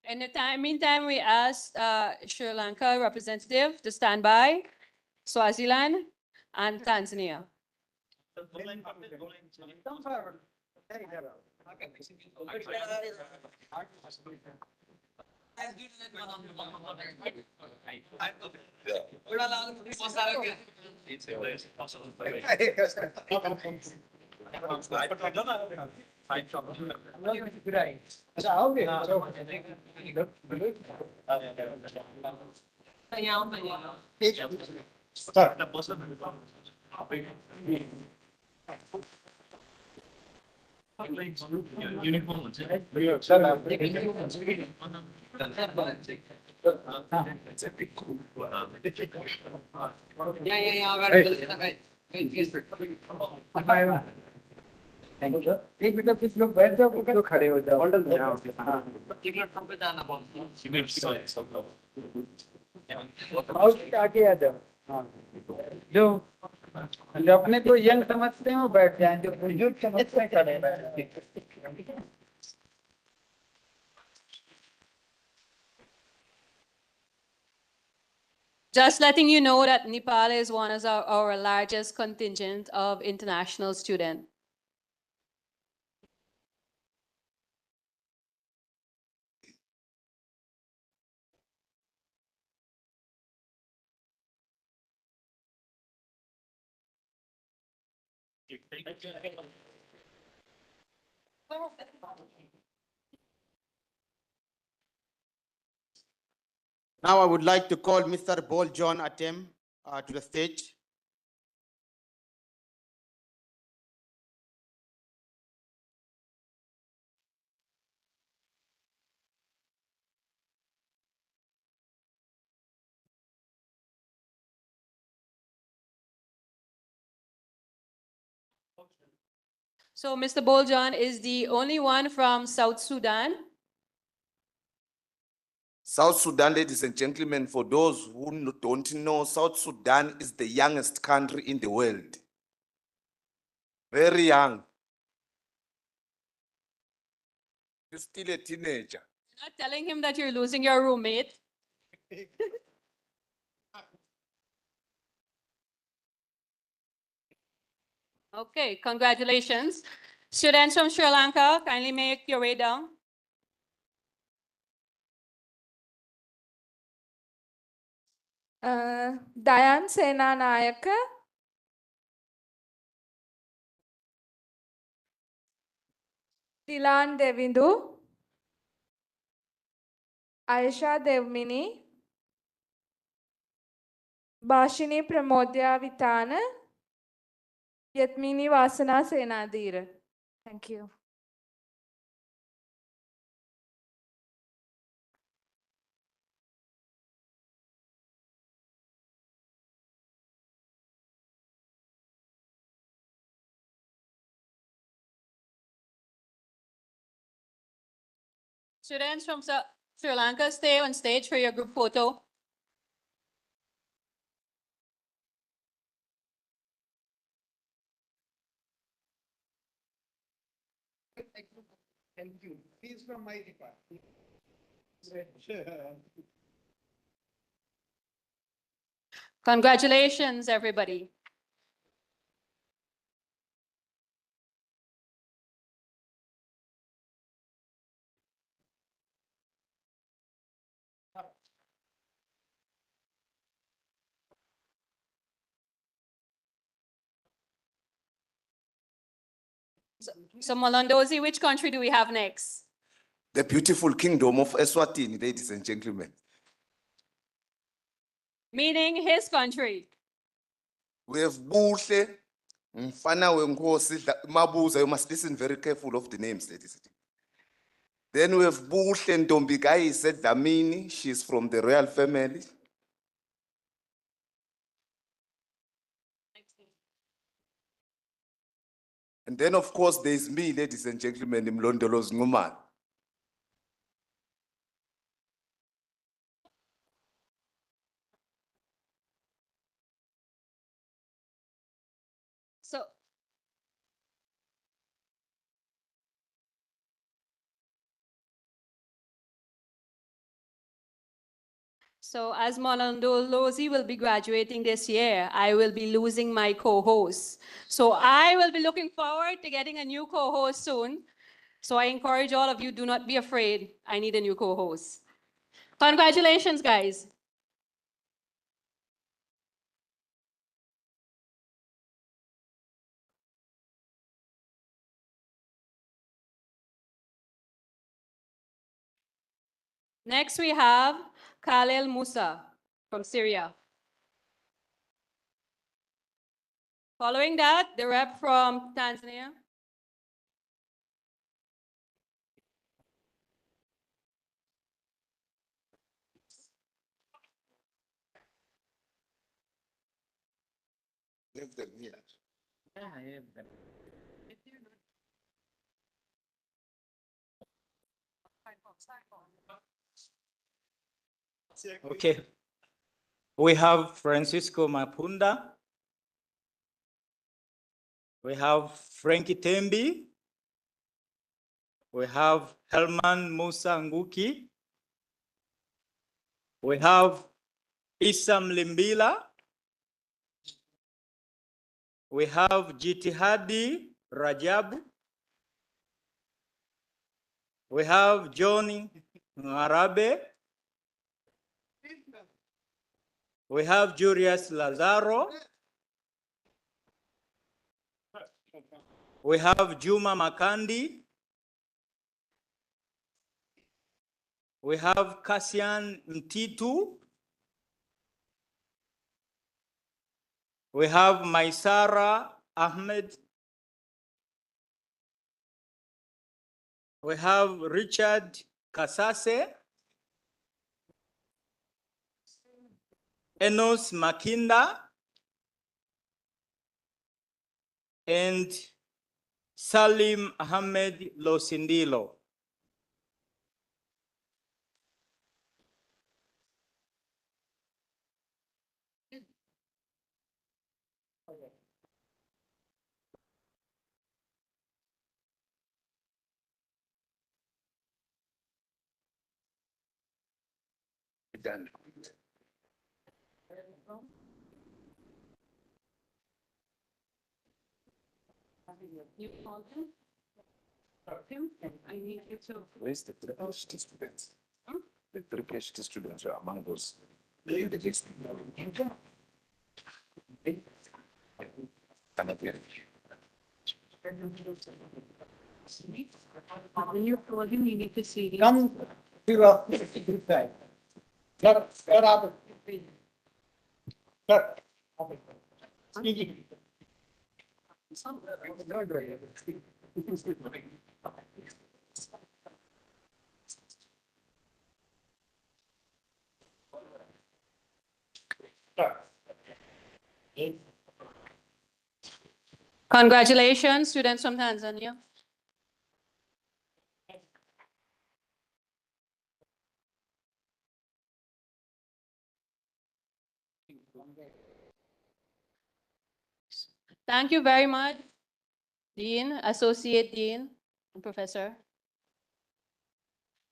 In the meantime, we asked Sri Lanka representative to stand by, Swaziland, and Tanzania. एक minute कुछ लोग बैठ जाओ कुछ लोग खड़े हो जाओ आगे आ जाओ जो जो अपने को यंग समझते हैं वो बैठ जाएं जो बुजुर्ग समझते हैं खड़े बैठ Just letting you know that Nepal is one of our largest contingent of international students. Now I would like to call Mr. Bol John Atem to the stage. So Mr. Boljan is the only one from South Sudan. South Sudan, ladies and gentlemen, for those who don't know, South Sudan is the youngest country in the world. Very young. You're still a teenager. You're not telling him that you're losing your roommate. Okay, congratulations. Students from Sri Lanka, kindly make your way down. Dayan Senanayaka, Dilan Devindu, Aisha Devmini, Bashini Pramodya Vitana, Yatmini Vasana Senadira. Thank you. Students from Sri Lanka, stay on stage for your group photo. Thank you. He's from my department. Congratulations, everybody. So Molondozi, which country do we have next? The beautiful kingdom of Eswatini, ladies and gentlemen. Meaning his country. We have Buhle, Mfana Wenkosi, Mabuza. You must listen very careful of the names, ladies and gentlemen. Then we have Buhle Ntombikai said Damini. She's from the royal family. And then, of course, there's me, ladies and gentlemen, Mlondolozi Ngumane. So as Molondolozi will be graduating this year, I will be losing my co-host. So I will be looking forward to getting a new co-host soon. So I encourage all of you, do not be afraid. I need a new co-host. Congratulations, guys. Next, we have Khalil Musa from Syria. Following that, the rep from Tanzania. Leave them here. Okay. We have Francisco Mapunda. We have Frankie Tembi. We have Helman Musa Nguki. We have Isam Limbila. We have Jitihadi Rajab. We have John Ngarabe. We have Julius Lazaro. We have Juma Makandi. We have Cassian Mtitu. We have Maisara Ahmed. We have Richard Kasase. Enos Makinda. And Salim Ahmed Losindilo. Done. Where's the PhD students? The PhD students are among those. Come to the side. Get up. Get up. Speaking. Congratulations, students from Tanzania. Thank you very much, Dean, Associate Dean, and Professor.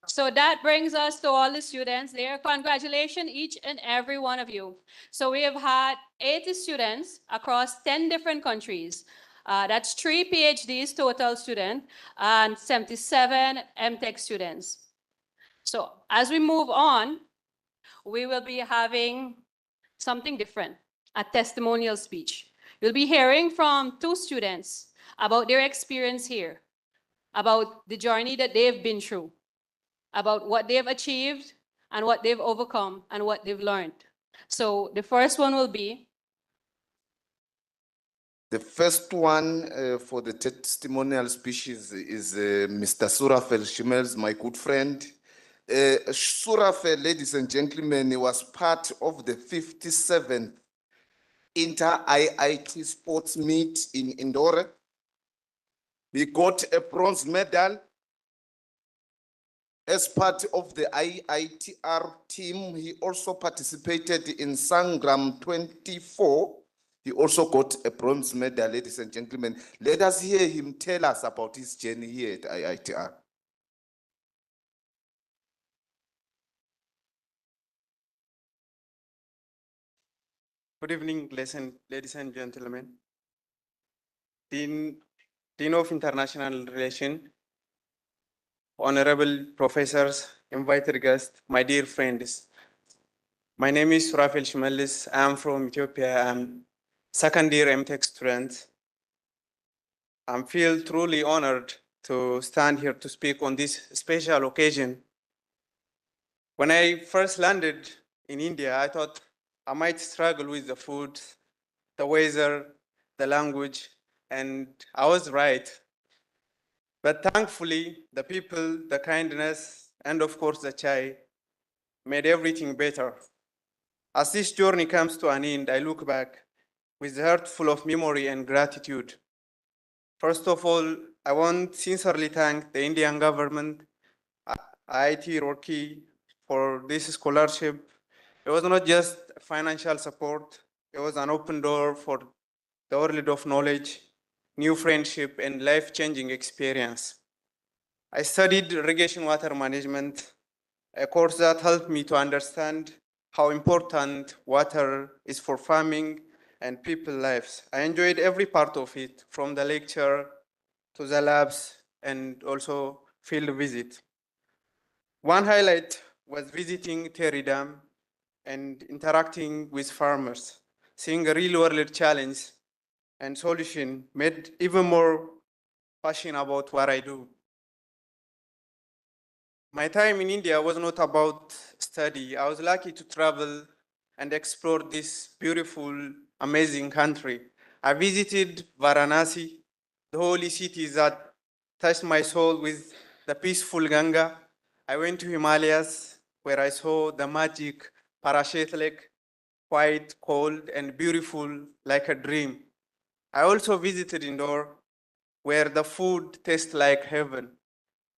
So that brings us to all the students there. Congratulations, each and every one of you. So we have had 80 students across 10 different countries. That's 3 PhDs total student and 77 MTech students. So as we move on, we will be having something different, a testimonial speech. You'll be hearing from 2 students about their experience here, about the journey that they've been through, about what they've achieved and what they've overcome and what they've learned. So the first one will be The first one for the testimonial speech is Mr. Surafel Shimels, my good friend. Surafel, ladies and gentlemen, he was part of the 57th Inter-IIT Sports Meet in Indore. He got a bronze medal as part of the IITR team. He also participated in Sangram 24. He also got a bronze medal, ladies and gentlemen. Let us hear him tell us about his journey here at IITR. Good evening, ladies and gentlemen. Dean of International Relations, honorable professors, invited guests, my dear friends. My name is Surafel Shimelis. I am from Ethiopia. I'm second year MTech student. I feel truly honored to stand here to speak on this special occasion. When I first landed in India, I thought I might struggle with the food, the weather, the language, and I was right. But thankfully, the people, the kindness, and of course the chai made everything better. As this journey comes to an end, I look back with a heart full of memory and gratitude. First of all, I want to sincerely thank the Indian government, IIT Roorkee, for this scholarship. It was not just financial support, it was an open door for the world of knowledge, new friendship, and life-changing experience. I studied irrigation water management, a course that helped me to understand how important water is for farming and people's lives. I enjoyed every part of it, from the lecture to the labs and also field visit. One highlight was visiting Terry Dam and interacting with farmers. Seeing a real world challenge and solution made even more passionate about what I do. My time in India was not about study. I was lucky to travel and explore this beautiful, amazing country. I visited Varanasi, the holy city that touched my soul with the peaceful Ganga. I went to Himalayas, where I saw the magic Parashut Lake, quite cold and beautiful like a dream. I also visited Indore, where the food tastes like heaven,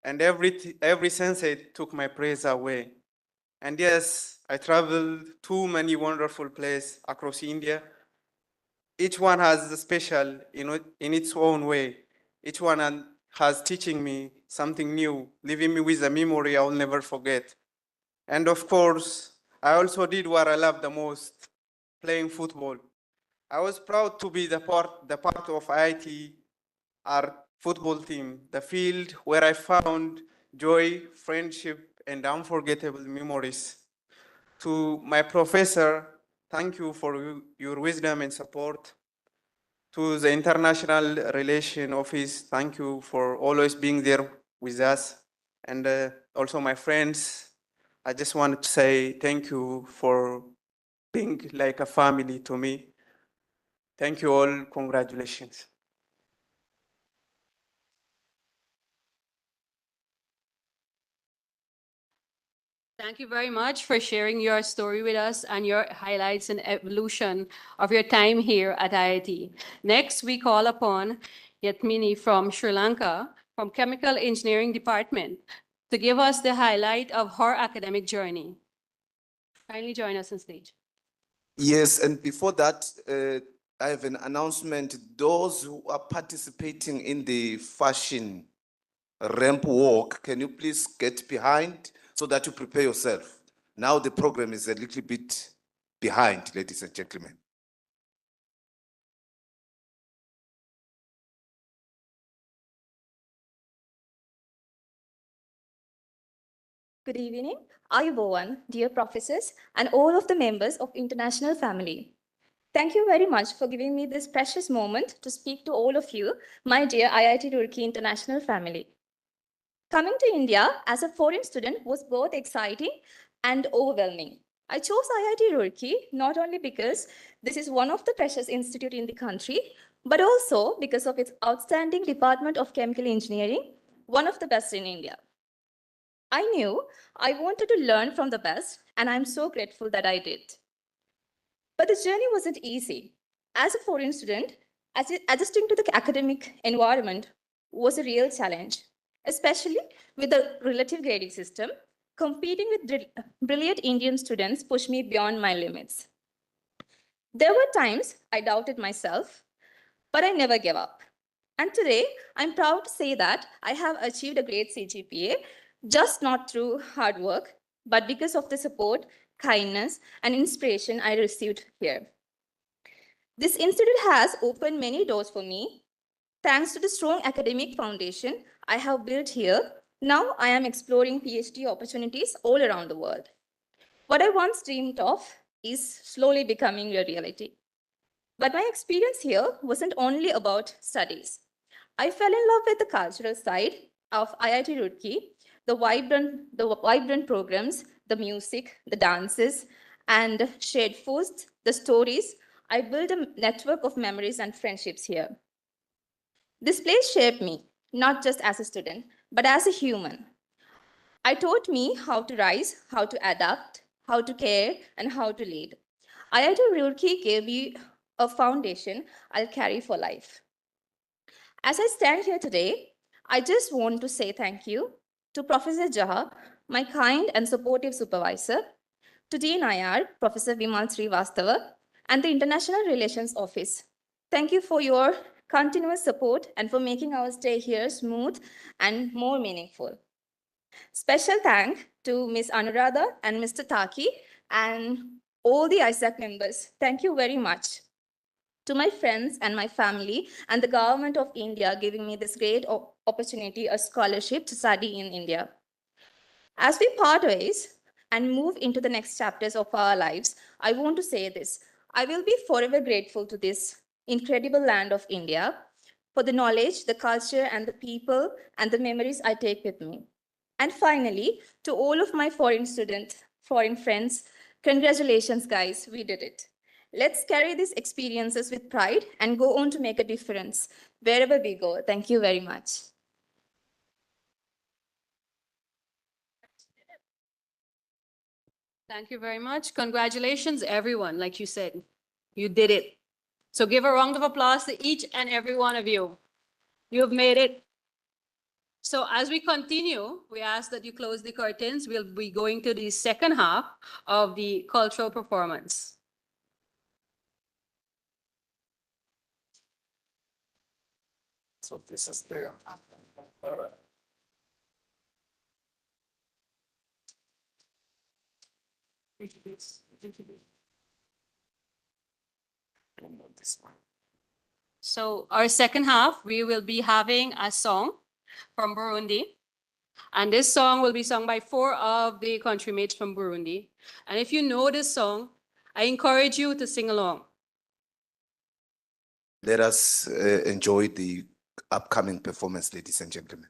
and every sunset took my praise away. And yes, I traveled to many wonderful places across India. Each one has a special in its own way. Each one has teaching me something new, leaving me with a memory I'll never forget. And of course, I also did what I love the most, playing football. I was proud to be the part of IIT, our football team, the field where I found joy, friendship, and unforgettable memories. To my professor, thank you for your wisdom and support. To the International Relation Office, thank you for always being there with us. And also my friends, I just wanted to say thank you for being like a family to me. Thank you all. Congratulations. Thank you very much for sharing your story with us and your highlights and evolution of your time here at IIT. Next, we call upon Yatmini from Sri Lanka, from Chemical Engineering Department, to give us the highlight of her academic journey. Kindly join us on stage. Yes, and before that, I have an announcement. Those who are participating in the fashion ramp walk. Can you please get behind so that you prepare yourself? Now the program is a little bit behind, ladies and gentlemen. Good evening, Ayubowan, dear professors, and all of the members of International Family. Thank you very much for giving me this precious moment to speak to all of you, my dear IIT Roorkee International Family. Coming to India as a foreign student was both exciting and overwhelming. I chose IIT Roorkee not only because this is one of the precious institutes in the country, but also because of its outstanding Department of Chemical Engineering, one of the best in India. I knew I wanted to learn from the best, and I'm so grateful that I did. But the journey wasn't easy. As a foreign student, adjusting to the academic environment was a real challenge, especially with the relative grading system. Competing with brilliant Indian students pushed me beyond my limits. There were times I doubted myself, but I never gave up. And today, I'm proud to say that I have achieved a great CGPA, just not through hard work, but because of the support, kindness, and inspiration I received here. This institute has opened many doors for me. Thanks to the strong academic foundation I have built here, now I am exploring PhD opportunities all around the world. What I once dreamed of is slowly becoming a reality. But my experience here wasn't only about studies. I fell in love with the cultural side of IIT Roorkee, the vibrant programs, the music, the dances, and shared foods, the stories. I built a network of memories and friendships here. This place shaped me, not just as a student, but as a human. It taught me how to rise, how to adapt, how to care, and how to lead. IIT Roorkee gave me a foundation I'll carry for life. As I stand here today, I just want to say thank you to Professor Jaha, my kind and supportive supervisor, to Dean IR, Professor Vimal Srivastava, and the International Relations Office. Thank you for your continuous support and for making our stay here smooth and more meaningful. Special thank to Ms. Anuradha and Mr. Taki and all the ISAC members. Thank you very much. To my friends and my family and the government of India giving me this great opportunity, a scholarship to study in India. As we part ways and move into the next chapters of our lives, I want to say this. I will be forever grateful to this incredible land of India for the knowledge, the culture, and the people and the memories I take with me. And finally, to all of my foreign students, foreign friends, congratulations, guys, we did it. Let's carry these experiences with pride and go on to make a difference wherever we go. Thank you very much. Thank you very much. Congratulations, everyone. Like you said, you did it. So give a round of applause to each and every one of you. You've made it. So as we continue, we ask that you close the curtains. We'll be going to the second half of the cultural performance. So this is there. All right. So our second half, we will be having a song from Burundi. And this song will be sung by 4 of the country mates from Burundi. And if you know this song, I encourage you to sing along. Let us enjoy the upcoming performance, ladies and gentlemen.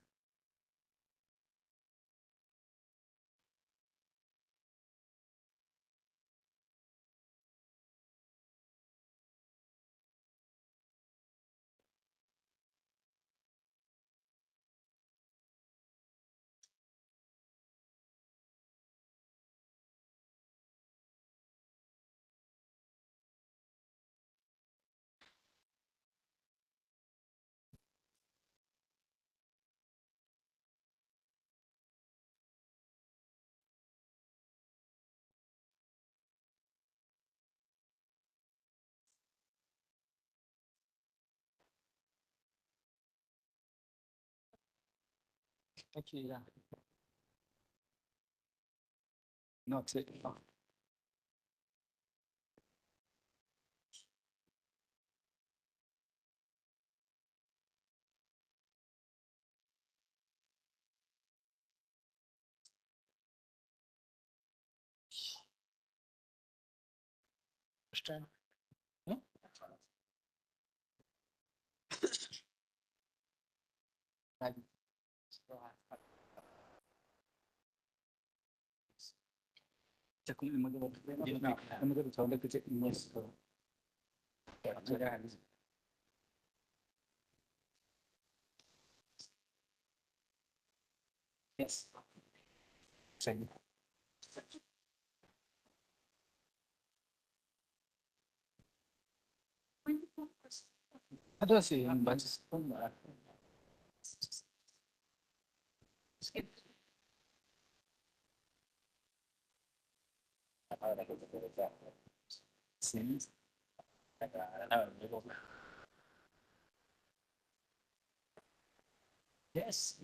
Okay, yeah. Not it. Understand? Huh? Yes. Same. Ada sih yang baca setengah. Yes.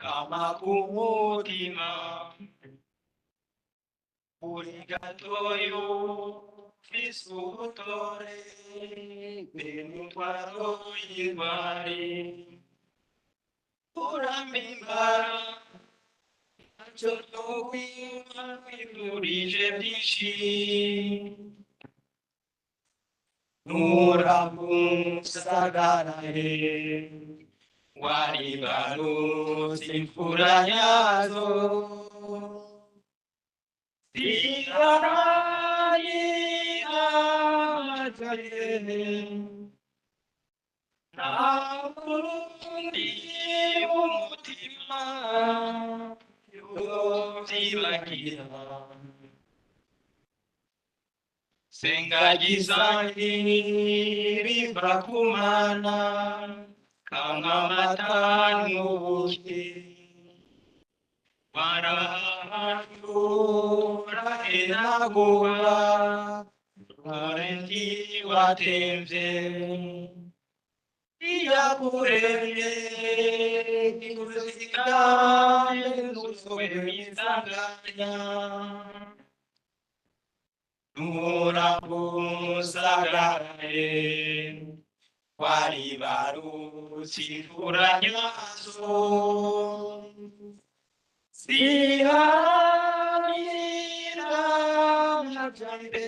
Kama kumutima Purgatorio Fisutore Benutwaro Ivari Puramimbara Chotowi Virurije Dishi Nurabum Sagarare Waribanu Sinfurayazo Tirani Amajayene Namurundi Umutima Yotibakia Sengajisani Ribakumana Kama Matanuki Warahandura Enagoa Orenti Watemze Iyapureye Ikusikame Nuswe Misanganya Nurabusagarae Waribaru Sifuranyaso Siharira Majambe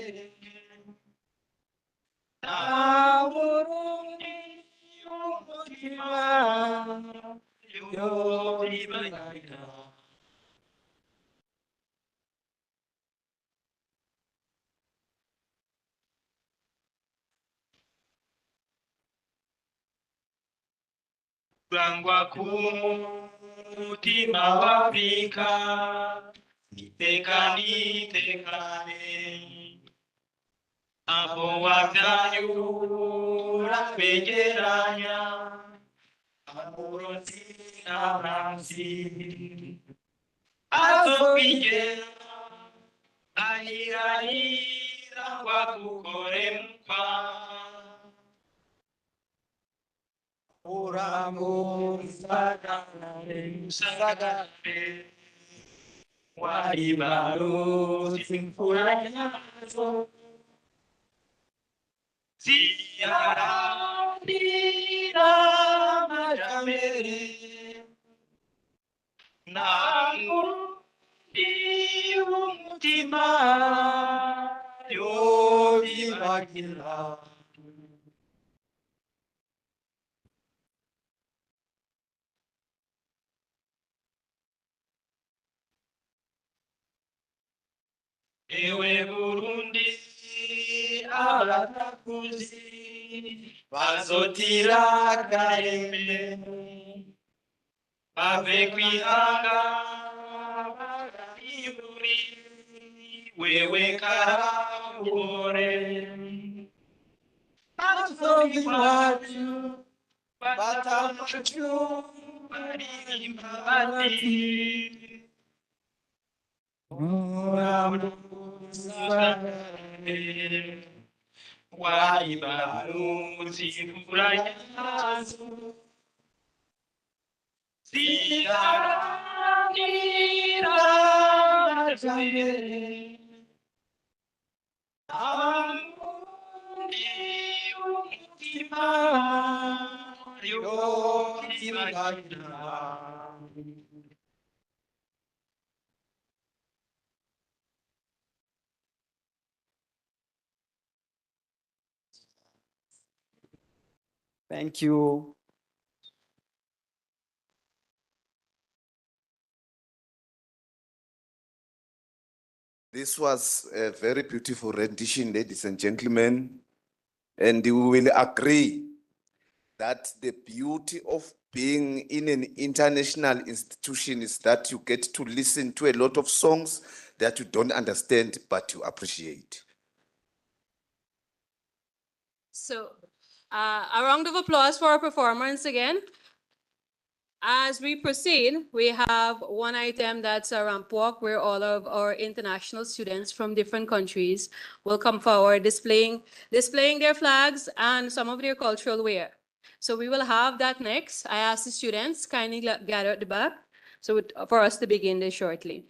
Namurundi Umutima Yotibaika Bangwa kumutima wa Afrika Nitekane Abo wavyayura begeranya Amuronsi n'abansi Azobigera Ahirahira Wakukore mukwa Sagare Waribaru Sinfuranyazo Siarandira Majamere Namurundi Umutima Yotibagira Ewe Burundi abatakuzi bazotira karembe bave kwihanga wewe kaore. Something watu batamachu barimbati. Uramusare waibaru zifurayazu. Siyagira majambe. Amundi umutima yo kibagira. Thank you. This was a very beautiful rendition, ladies and gentlemen. And we will agree that the beauty of being in an international institution is that you get to listen to a lot of songs that you don't understand, but you appreciate. So, a round of applause for our performance again. As we proceed, we have one item that's a ramp walk where all of our international students from different countries will come forward displaying their flags and some of their cultural wear. So we will have that next. I ask the students kindly gather at the back for us to begin this shortly.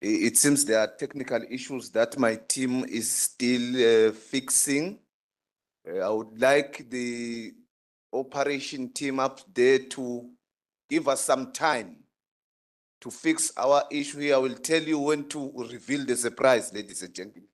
It seems there are technical issues that my team is still fixing. I would like the operation team up there to give us some time to fix our issue here. I will tell you when to reveal the surprise, ladies and gentlemen.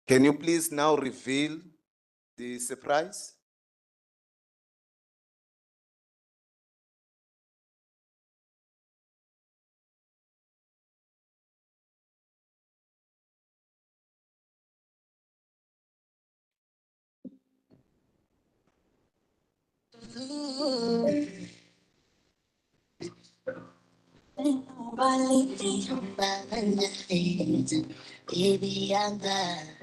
Can you please now reveal the surprise? Baby, I'm there.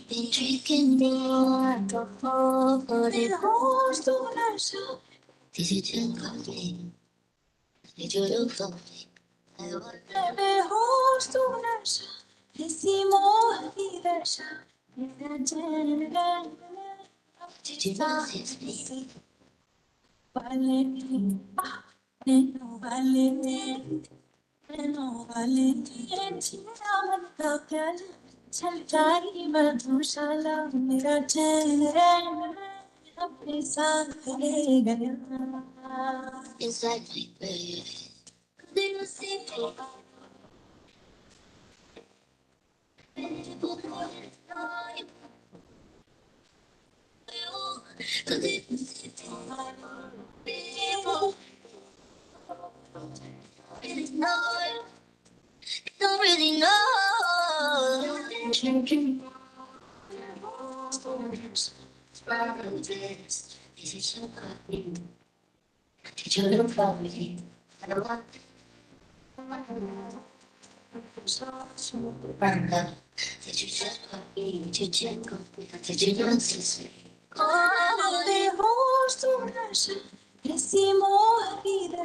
Been drinking more alcohol for the whole store. Did you drink coffee? Did you look for me? I want the whole store. Decimo diversa. Don't really know. Did you look at me? I don't want did you check on me? Did you check on me? Did you notice me? Oh, they hold to Russia. Hicimos vida.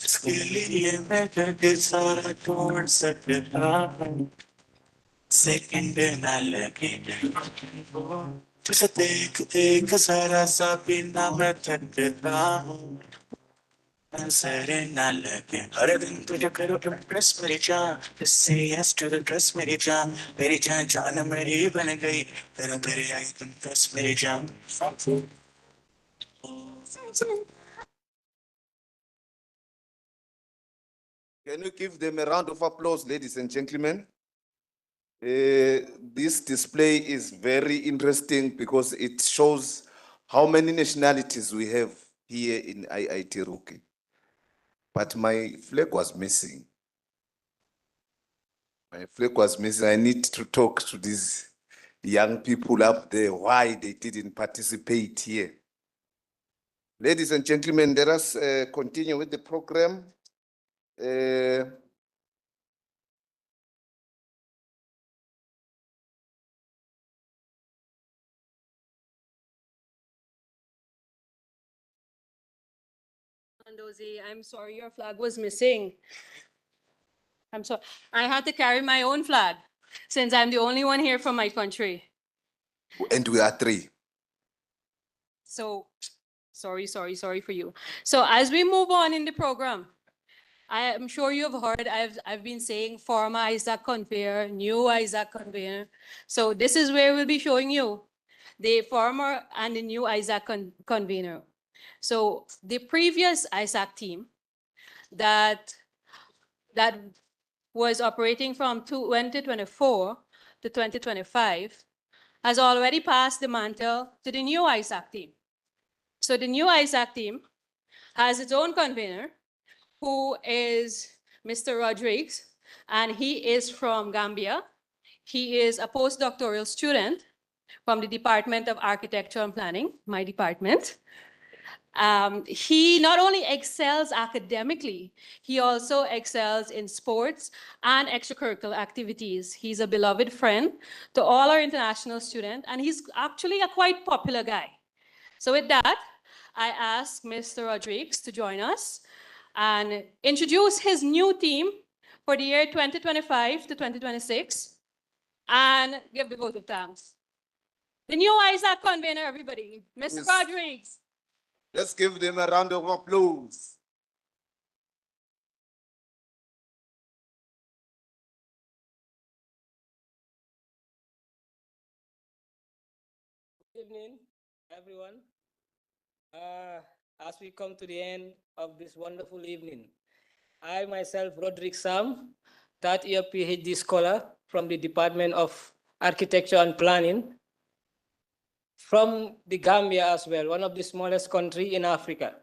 इसके लिए मैं करके सारा छोड़ सकता हूँ second ना लगे तुझे देख देख सारा सा पीना मैं थकता हूँ नजर ना लगे हर दिन तुझे करो इम्प्रेस मेरी जान say yes to the dress मेरी जान जान मेरी बन गई तेरा तेरे आई confess मेरी जान Can you give them a round of applause, ladies and gentlemen? This display is very interesting because it shows how many nationalities we have here in IIT Roorkee. But my flag was missing. My flag was missing. I need to talk to these young people up there why they didn't participate here. Ladies and gentlemen, let us continue with the program. Andozi, I'm sorry your flag was missing. I'm sorry. I had to carry my own flag since I'm the only one here from my country. And we are three. So sorry for you. So as we move on in the program, I am sure you have heard I've been saying former ISAC convener, new ISAC convener. So this is where we'll be showing you the former and the new ISAC convener. So the previous ISAC team that was operating from 2024 to 2025 has already passed the mantle to the new ISAC team. So the new ISAC team has its own convener, who is Mr. Rodriguez, and he is from Gambia. He is a postdoctoral student from the Department of Architecture and Planning, my department. He not only excels academically, he also excels in sports and extracurricular activities. He's a beloved friend to all our international students, and he's actually a quite popular guy. So with that, I ask Mr. Rodriguez to join us and introduce his new team for the year 2025 to 2026 and give the vote of thanks. The new ISAC convener, everybody, Mr. Yes. Rodriguez. Let's give them a round of applause. Good evening, everyone. As we come to the end of this wonderful evening, I myself, Roderick Sam, third-year PhD scholar from the Department of Architecture and Planning, from the Gambia as well, one of the smallest countries in Africa.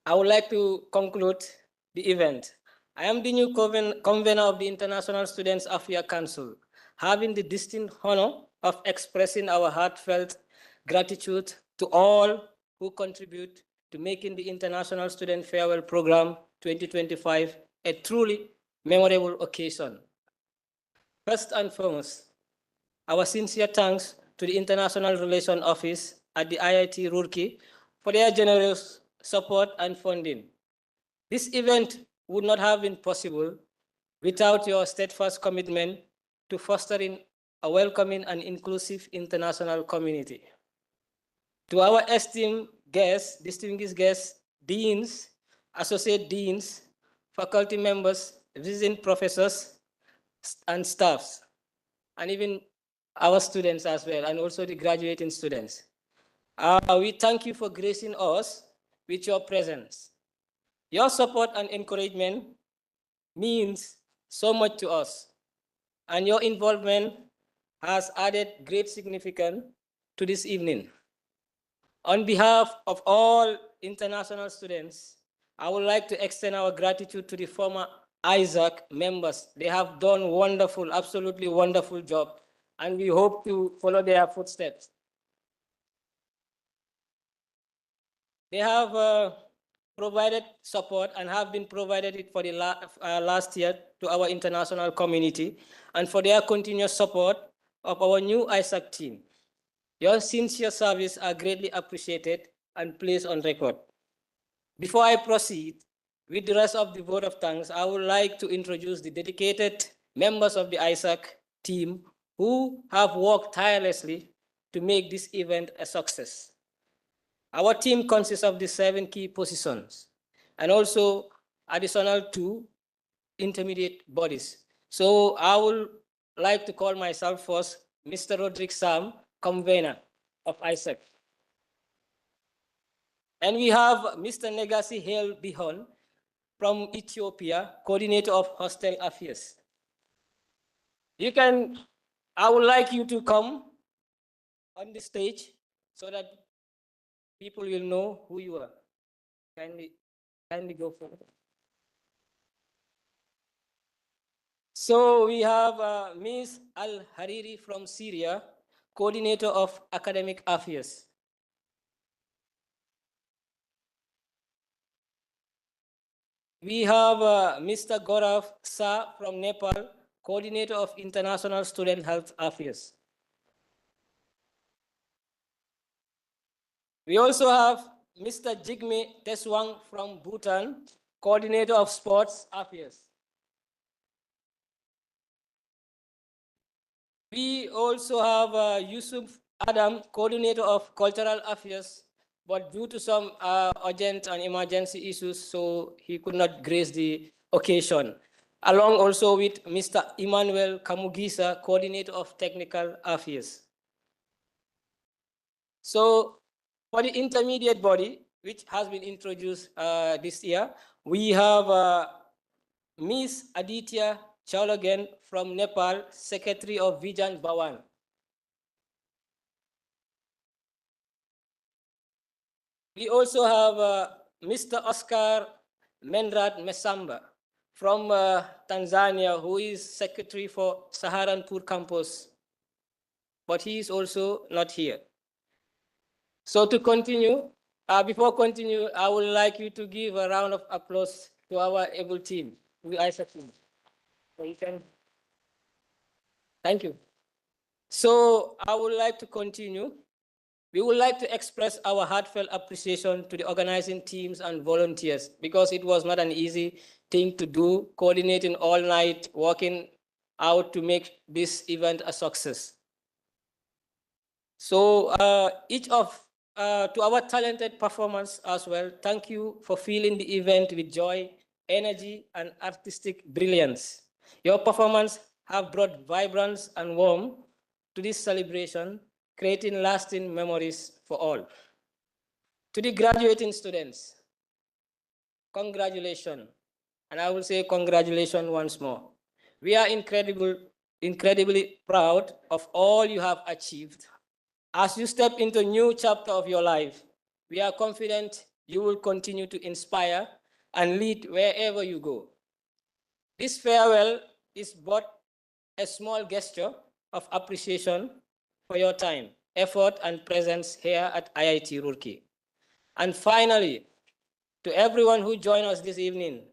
I would like to conclude the event. I am the new convener of the International Students Affairs Council, having the distinct honor of expressing our heartfelt gratitude to all who contribute to making the International Student Farewell Program 2025 a truly memorable occasion. First and foremost, our sincere thanks to the International Relations Office at the IIT Roorkee for their generous support and funding. This event would not have been possible without your steadfast commitment to fostering a welcoming and inclusive international community. To our esteemed guests, distinguished guests, deans, associate deans, faculty members, visiting professors, and staffs, and even our students as well, and also the graduating students. We thank you for gracing us with your presence. Your support and encouragement means so much to us, and your involvement has added great significance to this evening. On behalf of all international students, I would like to extend our gratitude to the former ISAC members. They have done wonderful, absolutely wonderful job, and we hope to follow their footsteps. They have provided support and have been provided it for the last year to our international community, and for their continuous support of our new ISAC team. Your sincere service are greatly appreciated and placed on record. Before I proceed with the rest of the vote of thanks, I would like to introduce the dedicated members of the ISAC team who have worked tirelessly to make this event a success. Our team consists of the 7 key positions and also additional 2 intermediate bodies. So I would like to call myself first Mr. Roderick Sam, convener of ISAC. And we have Mr. Negasi Hale Bihon from Ethiopia, coordinator of hostel affairs. I would like you to come on the stage so that people will know who you are. Kindly go forward. So we have Ms. Al-Hariri from Syria, coordinator of academic affairs. We have Mr. Gaurav Sa from Nepal, coordinator of international student health affairs. We also have Mr. Jigme Teswang from Bhutan, coordinator of sports affairs. We also have Yusuf Adam, coordinator of cultural affairs, but due to some urgent and emergency issues, so he could not grace the occasion. Along also with Mr. Emmanuel Kamugisa, coordinator of technical affairs. So for the intermediate body, which has been introduced this year, we have Ms. Aditya Chowlagan from Nepal, Secretary of Vijan Bhawan. We also have Mr. Oscar Menrad Mesamba from Tanzania, who is Secretary for Saharanpur campus, but he is also not here. So to continue, Before continue, I would like you to give a round of applause to our able team, the ISAC team. So you can. Thank you. So I would like to continue. We would like to express our heartfelt appreciation to the organizing teams and volunteers because it was not an easy thing to do, coordinating all night, working out to make this event a success. So to our talented performers as well, thank you for filling the event with joy, energy, and artistic brilliance. Your performance have brought vibrance and warmth to this celebration, creating lasting memories for all. To the graduating students, congratulations. And I will say congratulations once more. We are incredibly proud of all you have achieved. As you step into a new chapter of your life, we are confident you will continue to inspire and lead wherever you go. This farewell is but a small gesture of appreciation for your time, effort, and presence here at IIT Roorkee. And finally, to everyone who joined us this evening,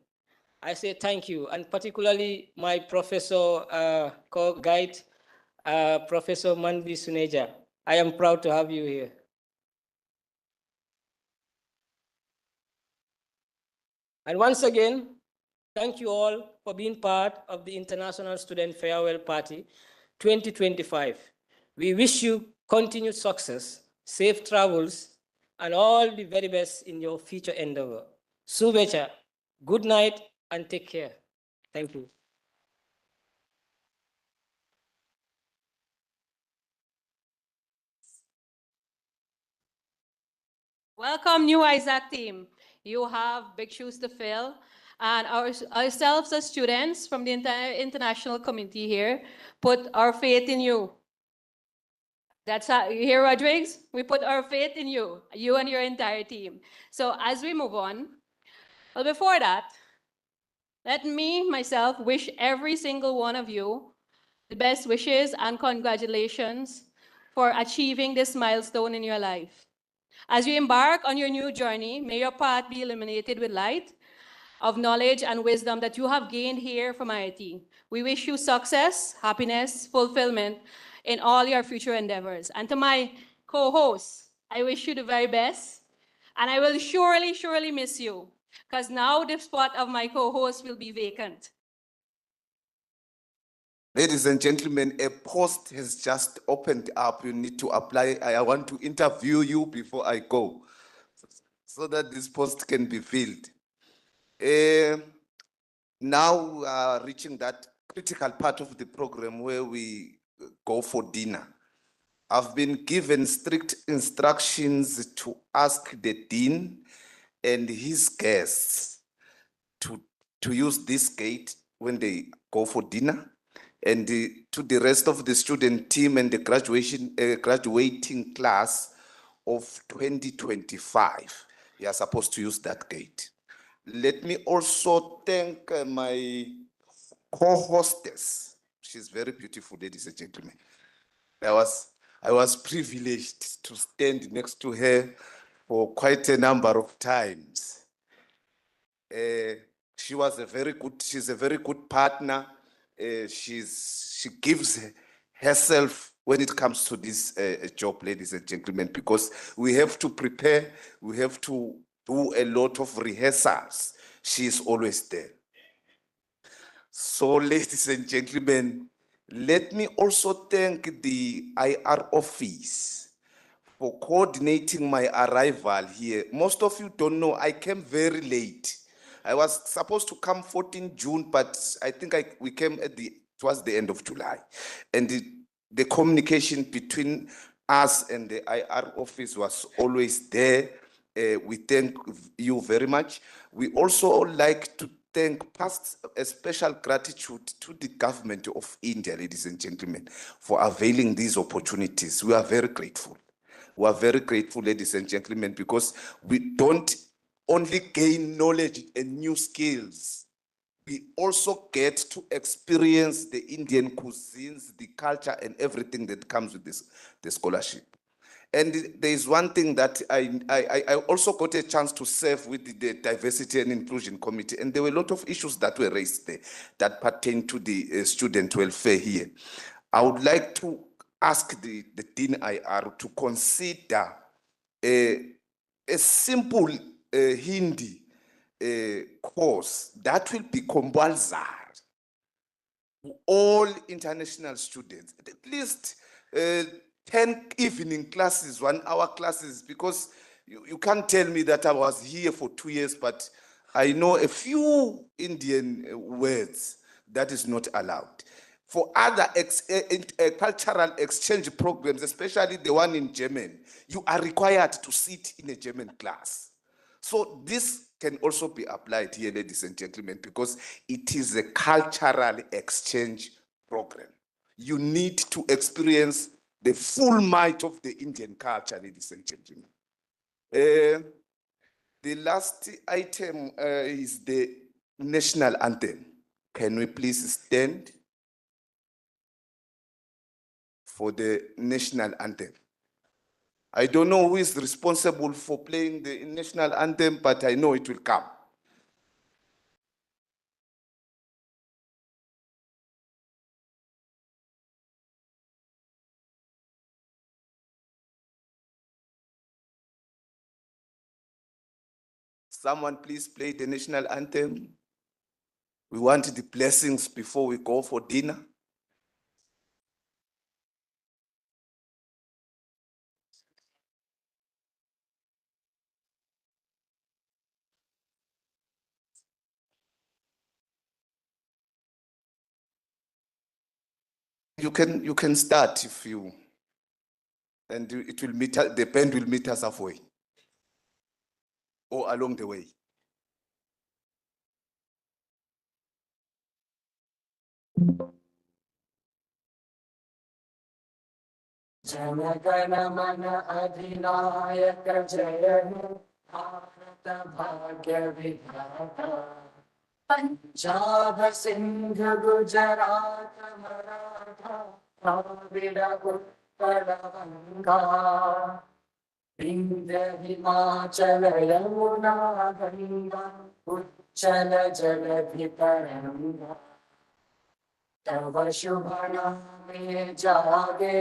I say thank you, and particularly my professor, co-guide, Professor Manvi Suneja. I am proud to have you here. And once again, thank you all for being part of the International Student Farewell Party 2025. We wish you continued success, safe travels, and all the very best in your future endeavor. Subecha, good night and take care. Thank you. Welcome, new ISAC team. You have big shoes to fill. And ourselves as students from the international community here put our faith in you. That's how, you hear, Rodriguez? We put our faith in you, you and your entire team. So as we move on, well, before that, let me, myself, wish every single one of you the best wishes and congratulations for achieving this milestone in your life. As you embark on your new journey, may your path be illuminated with light of knowledge and wisdom that you have gained here from IIT. We wish you success, happiness, fulfillment in all your future endeavors. And to my co-hosts, I wish you the very best. And I will surely, surely miss you, because now the spot of my co-host will be vacant. Ladies and gentlemen, a post has just opened up. You need to apply. I want to interview you before I go so that this post can be filled. Now we are reaching that critical part of the program where we go for dinner. I've been given strict instructions to ask the dean and his guests to use this gate when they go for dinner, and to the rest of the student team and the graduating class of 2025, you are supposed to use that gate. Let me also thank my co-hostess. She's very beautiful, ladies and gentlemen. I was privileged to stand next to her for quite a number of times. She's a very good partner. She gives herself when it comes to this job, ladies and gentlemen, because we have to prepare, we have to do a lot of rehearsals. She is always there. So, ladies and gentlemen, let me also thank the IR office for coordinating my arrival here. Most of you don't know, I came very late. I was supposed to come 14 June, but I think we came towards the end of July. And the communication between us and the IR office was always there. We thank you very much. We also like to pass a special gratitude to the government of India, ladies and gentlemen, for availing these opportunities. We are very grateful. We are very grateful, ladies and gentlemen, because we don't only gain knowledge and new skills, we also get to experience the Indian cuisines, the culture, and everything that comes with the scholarship. And there is one thing that I also got a chance to serve with the Diversity and Inclusion Committee, and there were a lot of issues that were raised there that pertain to the student welfare here. I would like to ask the Dean IR to consider a simple Hindi course that will be compulsory for all international students, at least 10 evening classes, 1 hour classes, because you can't tell me that I was here for 2 years, but I know a few Indian words that is not allowed. For other cultural exchange programs, especially the one in German, you are required to sit in a German class. So this can also be applied here, ladies and gentlemen, because it is a cultural exchange program. You need to experience the full might of the Indian culture, ladies and gentlemen. The last item is the national anthem. Can we please stand for the national anthem? I don't know who is responsible for playing the national anthem, but I know it will come. Someone please play the national anthem. We want the blessings before we go for dinner. You can start if you, and it will meet, the band will meet us halfway or along the way. जनगण मन अधिनायक जय हे भारत भाग्य विधाता पंजाब सिंध गुजरात मराठा द्राविड उत्कल गंगा विंध्य हिमाचल यमुना गंगा उच्चल जलधि तरंगा तव शुभ नामे जागे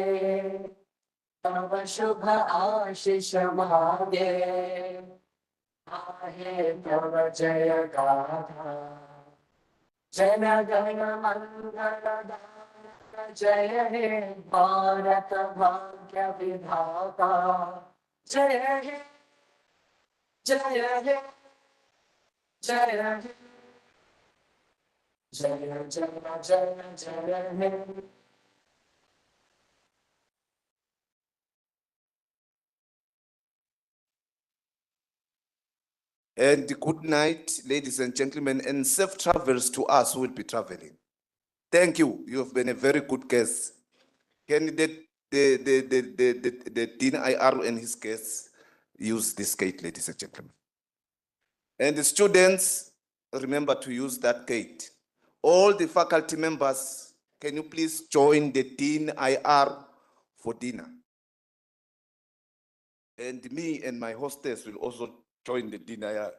तव शुभ आशीष मागे आहे तव जय गाथा जन गण मंगलदायक जय हे भारत भाग्य विधाता जय हे जय हे जय हे जय जय जय जय हे And good night, ladies and gentlemen, and safe travels to us who will be traveling. Thank you. You have been a very good guest. Can the Dean IR and his guests use this gate, ladies and gentlemen? And the students, remember to use that gate. All the faculty members, can you please join the Dean IR for dinner? And me and my hostess will also join the Dean IR.